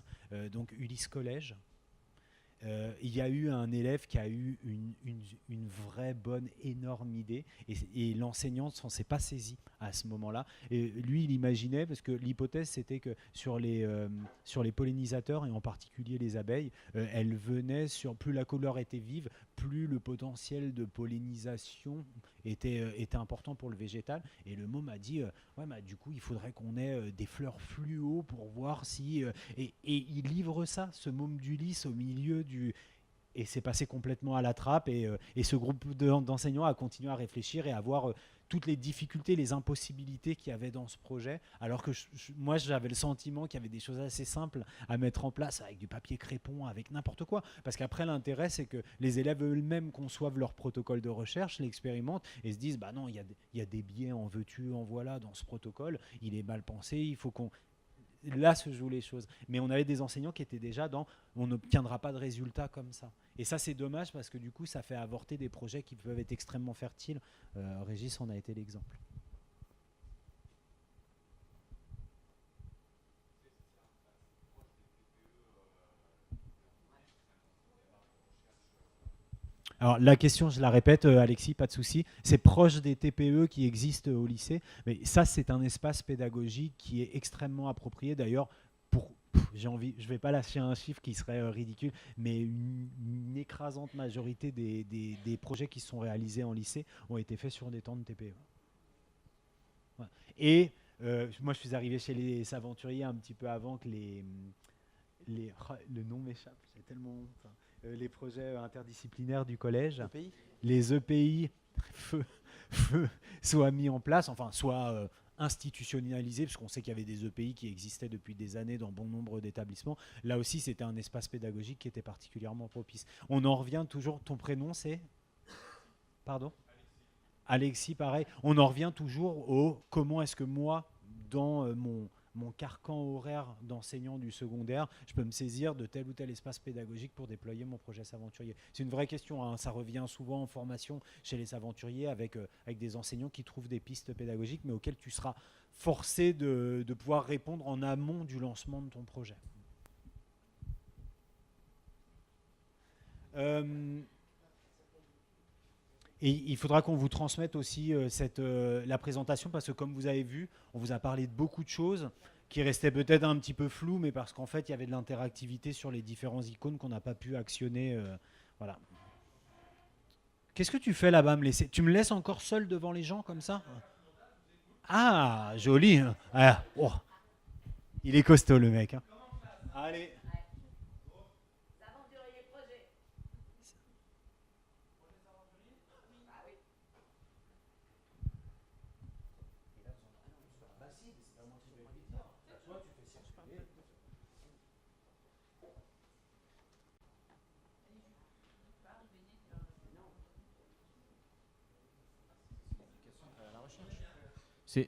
donc Ulysse Collège. Il y a eu un élève qui a eu une vraie bonne, énorme idée, et l'enseignant ne s'en s'est pas saisi à ce moment-là. Et lui, il imaginait, parce que l'hypothèse, c'était que sur les pollinisateurs, et en particulier les abeilles, elles venaient plus la couleur était vive, plus le potentiel de pollinisation était important pour le végétal. Et le môme m'a dit, du coup, il faudrait qu'on ait des fleurs fluo pour voir si... et il livre ça, ce môme d'Ulysse, au milieu du... Et c'est passé complètement à la trappe, et ce groupe d'enseignants a continué à réfléchir et à voir toutes les difficultés, les impossibilités qu'il y avait dans ce projet, alors que moi j'avais le sentiment qu'il y avait des choses assez simples à mettre en place avec du papier crépon, avec n'importe quoi, parce qu'après l'intérêt c'est que les élèves eux-mêmes conçoivent leur protocole de recherche, l'expérimentent et se disent bah non, il y a des biais, en veux-tu, en voilà dans ce protocole, il est mal pensé, il faut qu'on... Là se jouent les choses. Mais on avait des enseignants qui étaient déjà dans on n'obtiendra pas de résultats comme ça. Et ça, c'est dommage, parce que du coup, ça fait avorter des projets qui peuvent être extrêmement fertiles. Régis en a été l'exemple. Alors la question, je la répète, Alexis, pas de souci, c'est proche des TPE qui existent au lycée, mais ça c'est un espace pédagogique qui est extrêmement approprié. D'ailleurs, je ne vais pas lâcher un chiffre qui serait ridicule, mais une écrasante majorité des projets qui sont réalisés en lycée ont été faits sur des temps de TPE. Ouais. Et moi je suis arrivé chez les aventuriers un petit peu avant que le nom m'échappe, j'ai tellement honte. Les projets interdisciplinaires du collège, EPI. Les EPI soient mis en place, enfin soient institutionnalisés, parce qu'on sait qu'il y avait des EPI qui existaient depuis des années dans bon nombre d'établissements. Là aussi, c'était un espace pédagogique qui était particulièrement propice. On en revient toujours, ton prénom c'est ? Pardon ? Alexis, pareil. On en revient toujours au comment est-ce que moi, dans mon carcan horaire d'enseignant du secondaire, je peux me saisir de tel ou tel espace pédagogique pour déployer mon projet Saventurier. C'est une vraie question, hein. Ça revient souvent en formation chez les aventuriers avec des enseignants qui trouvent des pistes pédagogiques, mais auxquelles tu seras forcé de pouvoir répondre en amont du lancement de ton projet. Et il faudra qu'on vous transmette aussi la présentation, parce que comme vous avez vu, on vous a parlé de beaucoup de choses qui restaient peut-être un petit peu floues, mais parce qu'en fait, il y avait de l'interactivité sur les différents icônes qu'on n'a pas pu actionner. Voilà. Qu'est-ce que tu fais là-bas, tu me laisses encore seul devant les gens comme ça ? Ah, joli. Ah, oh. Il est costaud, le mec. Hein. Allez.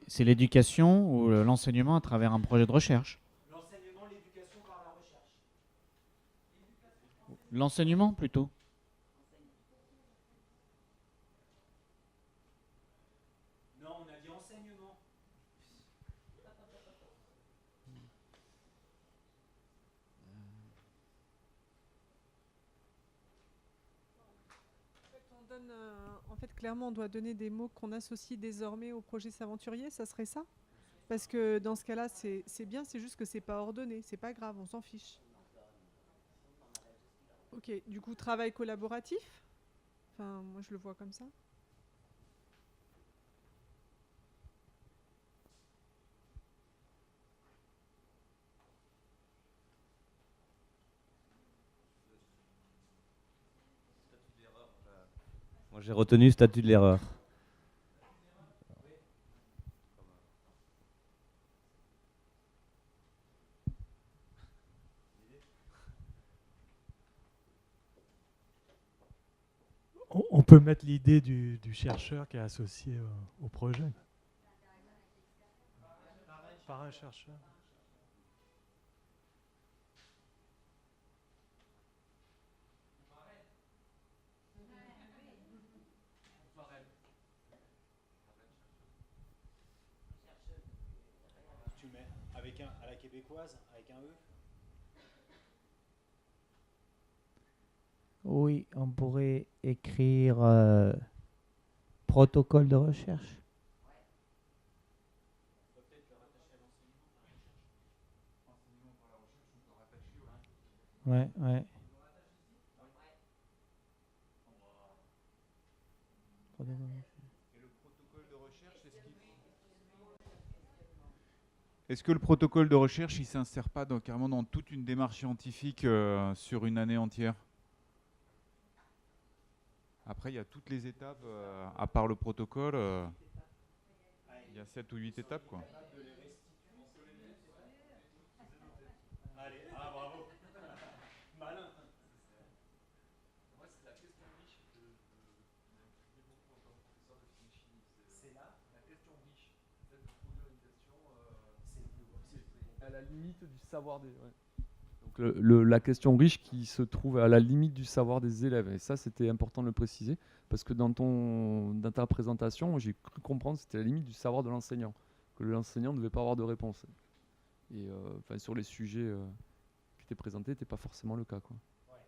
C'est l'éducation ou l'enseignement à travers un projet de recherche. L'enseignement, l'éducation par la recherche. L'enseignement plutôt. Non, on a dit enseignement. En fait, clairement, on doit donner des mots qu'on associe désormais au projet Saventurier, ça serait ça ? Parce que dans ce cas-là, c'est bien, c'est juste que c'est pas ordonné, c'est pas grave, on s'en fiche. Ok, du coup, travail collaboratif ? Enfin, moi je le vois comme ça. J'ai retenu statut de l'erreur. On peut mettre l'idée du chercheur qui est associé au projet. Par un chercheur. Tu mets avec à la québécoise, avec un E. Oui, on pourrait écrire protocole de recherche. Ouais, ouais. Est-ce que le protocole de recherche, il s'insère pas carrément dans toute une démarche scientifique sur une année entière? Après, il y a toutes les étapes, à part le protocole, il y a 7 ou 8 étapes, quoi. Allez, ah bravo. Malin. Moi, c'est la question riche que j'aime beaucoup en tant que professeur de physique-chimie. C'est là la question riche. Le fait de produire une question, c'est à la limite du savoir des. Ouais. Donc la question riche qui se trouve à la limite du savoir des élèves. Et ça, c'était important de le préciser, parce que dans ta présentation, j'ai cru comprendre que c'était la limite du savoir de l'enseignant, que l'enseignant ne devait pas avoir de réponse. Et sur les sujets qui étaient présentés, c'était pas forcément le cas, quoi. Ouais.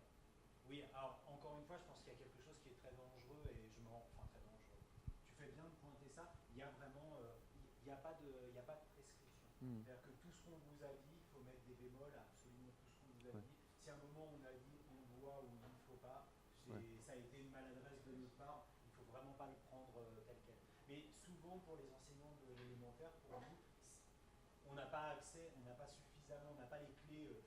Oui, alors encore une fois, je pense qu'il y a quelque chose qui est très dangereux et je me rends, enfin très dangereux. Tu fais bien de pointer ça. Il y a vraiment, il n'y a pas de prescription. C'est-à-dire que tout ce qu'on vous a dit, il faut mettre des bémols à absolument tout ce qu'on vous a dit. Si à un moment on a dit on voit ou il ne faut pas, ça a été une maladresse de notre part. Il ne faut vraiment pas le prendre tel quel. Mais souvent pour les enseignants de l'élémentaire, pour nous, on n'a pas accès, on n'a pas suffisamment, on n'a pas les clés,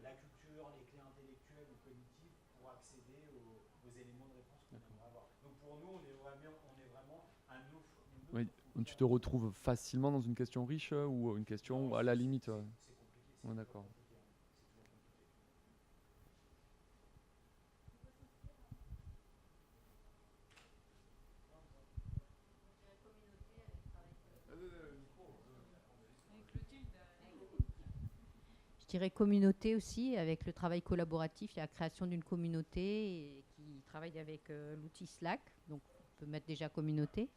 la culture, les clés intellectuelles ou cognitives pour accéder aux éléments de réponse qu'on aimerait avoir. Donc pour nous, on est vraiment un autre. Oui, tu te retrouves facilement dans une question riche ou une question à la limite. C'est compliqué. Ouais, d'accord. Je dirais communauté aussi, avec le travail collaboratif, la création d'une communauté qui travaille avec l'outil Slack. Donc on peut mettre déjà communauté.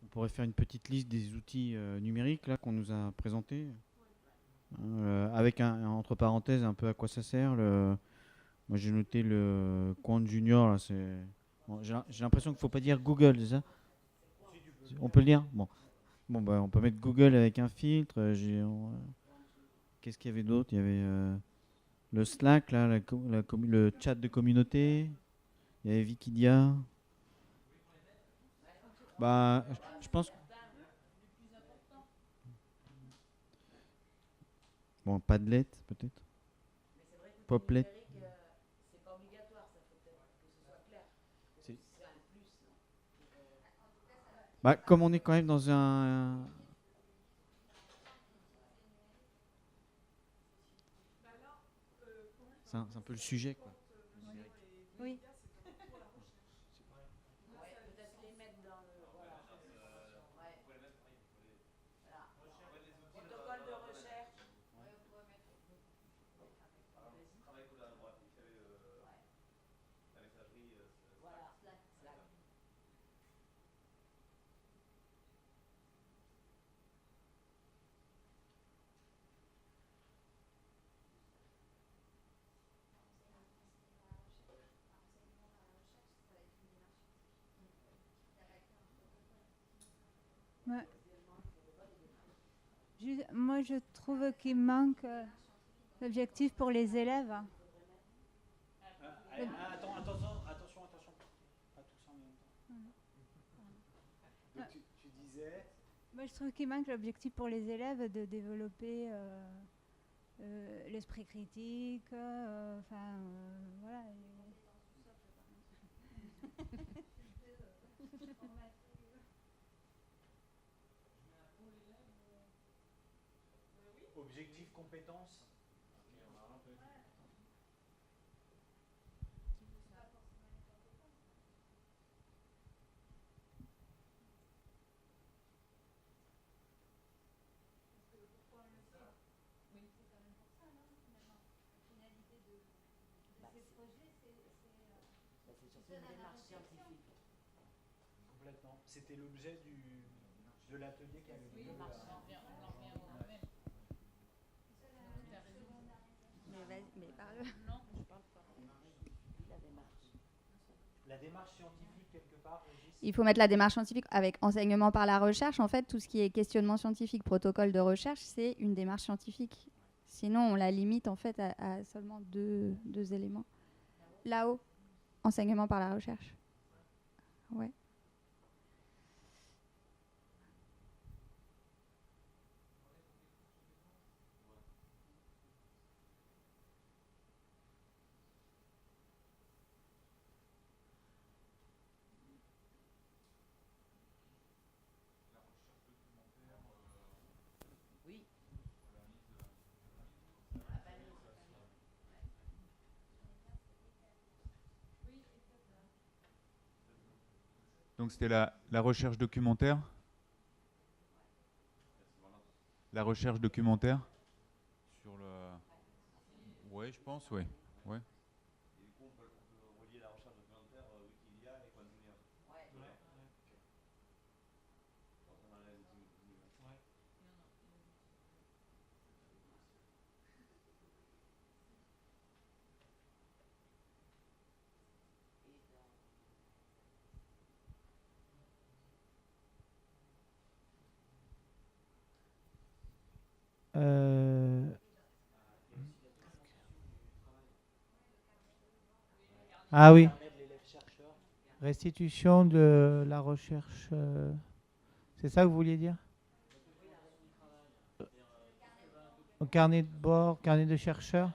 On pourrait faire une petite liste des outils numériques là qu'on nous a présentés, avec entre parenthèses un peu à quoi ça sert. Moi j'ai noté le Quant Junior. Là, bon, j'ai l'impression qu'il ne faut pas dire Google, c'est ça? On peut le dire? Bon, on peut mettre Google avec un filtre. Qu'est-ce qu'il y avait d'autre? Il y avait le Slack, là, le chat de communauté. Il y avait Wikidia. Bah, je pense. Bon, Padlet peut-être. Poplet. C'est pas obligatoire, ça faut peut-être que ce soit clair. C'est un plus. Bah, comme on est quand même dans un c'est un peu le sujet, quoi. Oui. Ouais. Moi, je trouve qu'il manque l'objectif pour les élèves. Attention. Pas tous en même temps. Donc tu disais. Moi, je trouve qu'il manque l'objectif pour les élèves de développer l'esprit critique. Voilà. Objectif, compétence. C'est une démarche scientifique. Complètement. C'était l'objet de l'atelier qui avait lieu. Mais parle. Non, je parle pas. La démarche scientifique, quelque part, Régis. Il faut mettre la démarche scientifique avec enseignement par la recherche. En fait, tout ce qui est questionnement scientifique, protocole de recherche, c'est une démarche scientifique. Sinon, on la limite en fait à seulement deux éléments. Là-haut, enseignement par la recherche. Ouais. Donc c'était la recherche documentaire. La recherche documentaire sur le. Ouais, je pense, ouais. Ouais. Et du coup, on peut relier la recherche documentaire Wikilia et Quantumia. Ouais. Quand on a les outils Wikilia. Ouais. Ah oui. Restitution de la recherche. C'est ça que vous vouliez dire? Au carnet de bord, carnet de chercheurs.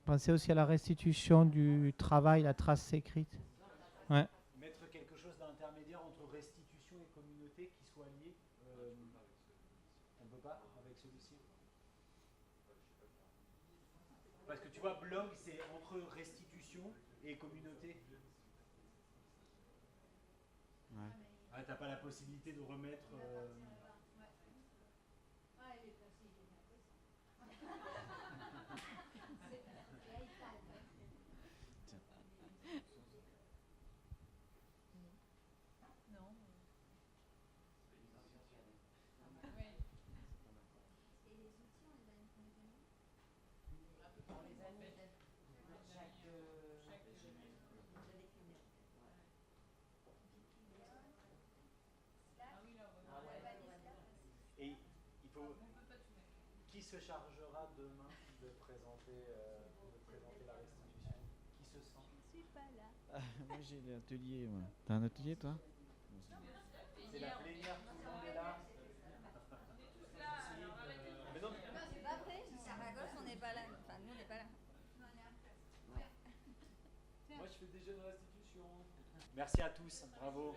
Pensez aussi à la restitution du travail, la trace écrite. Ouais. Mettre quelque chose d'intermédiaire entre restitution et communauté qui soit lié. On ne peut pas avec celui-ci. Parce que tu vois, blog, c'est entre restitution et communauté. Ouais. Ah, t'as pas la possibilité de remettre. Et il faut. Qui se chargera demain de présenter la restitution? Qui se sent? Je suis pas là. Moi j'ai l'atelier. Ouais. T'as un atelier toi? C'est la plénière, tout le monde est là. Mais non, c'est pas vrai. Saragosse, on n'est pas là. Enfin, nous, on n'est pas là. Moi, je fais des jeux de restitution. Merci à tous. Bravo.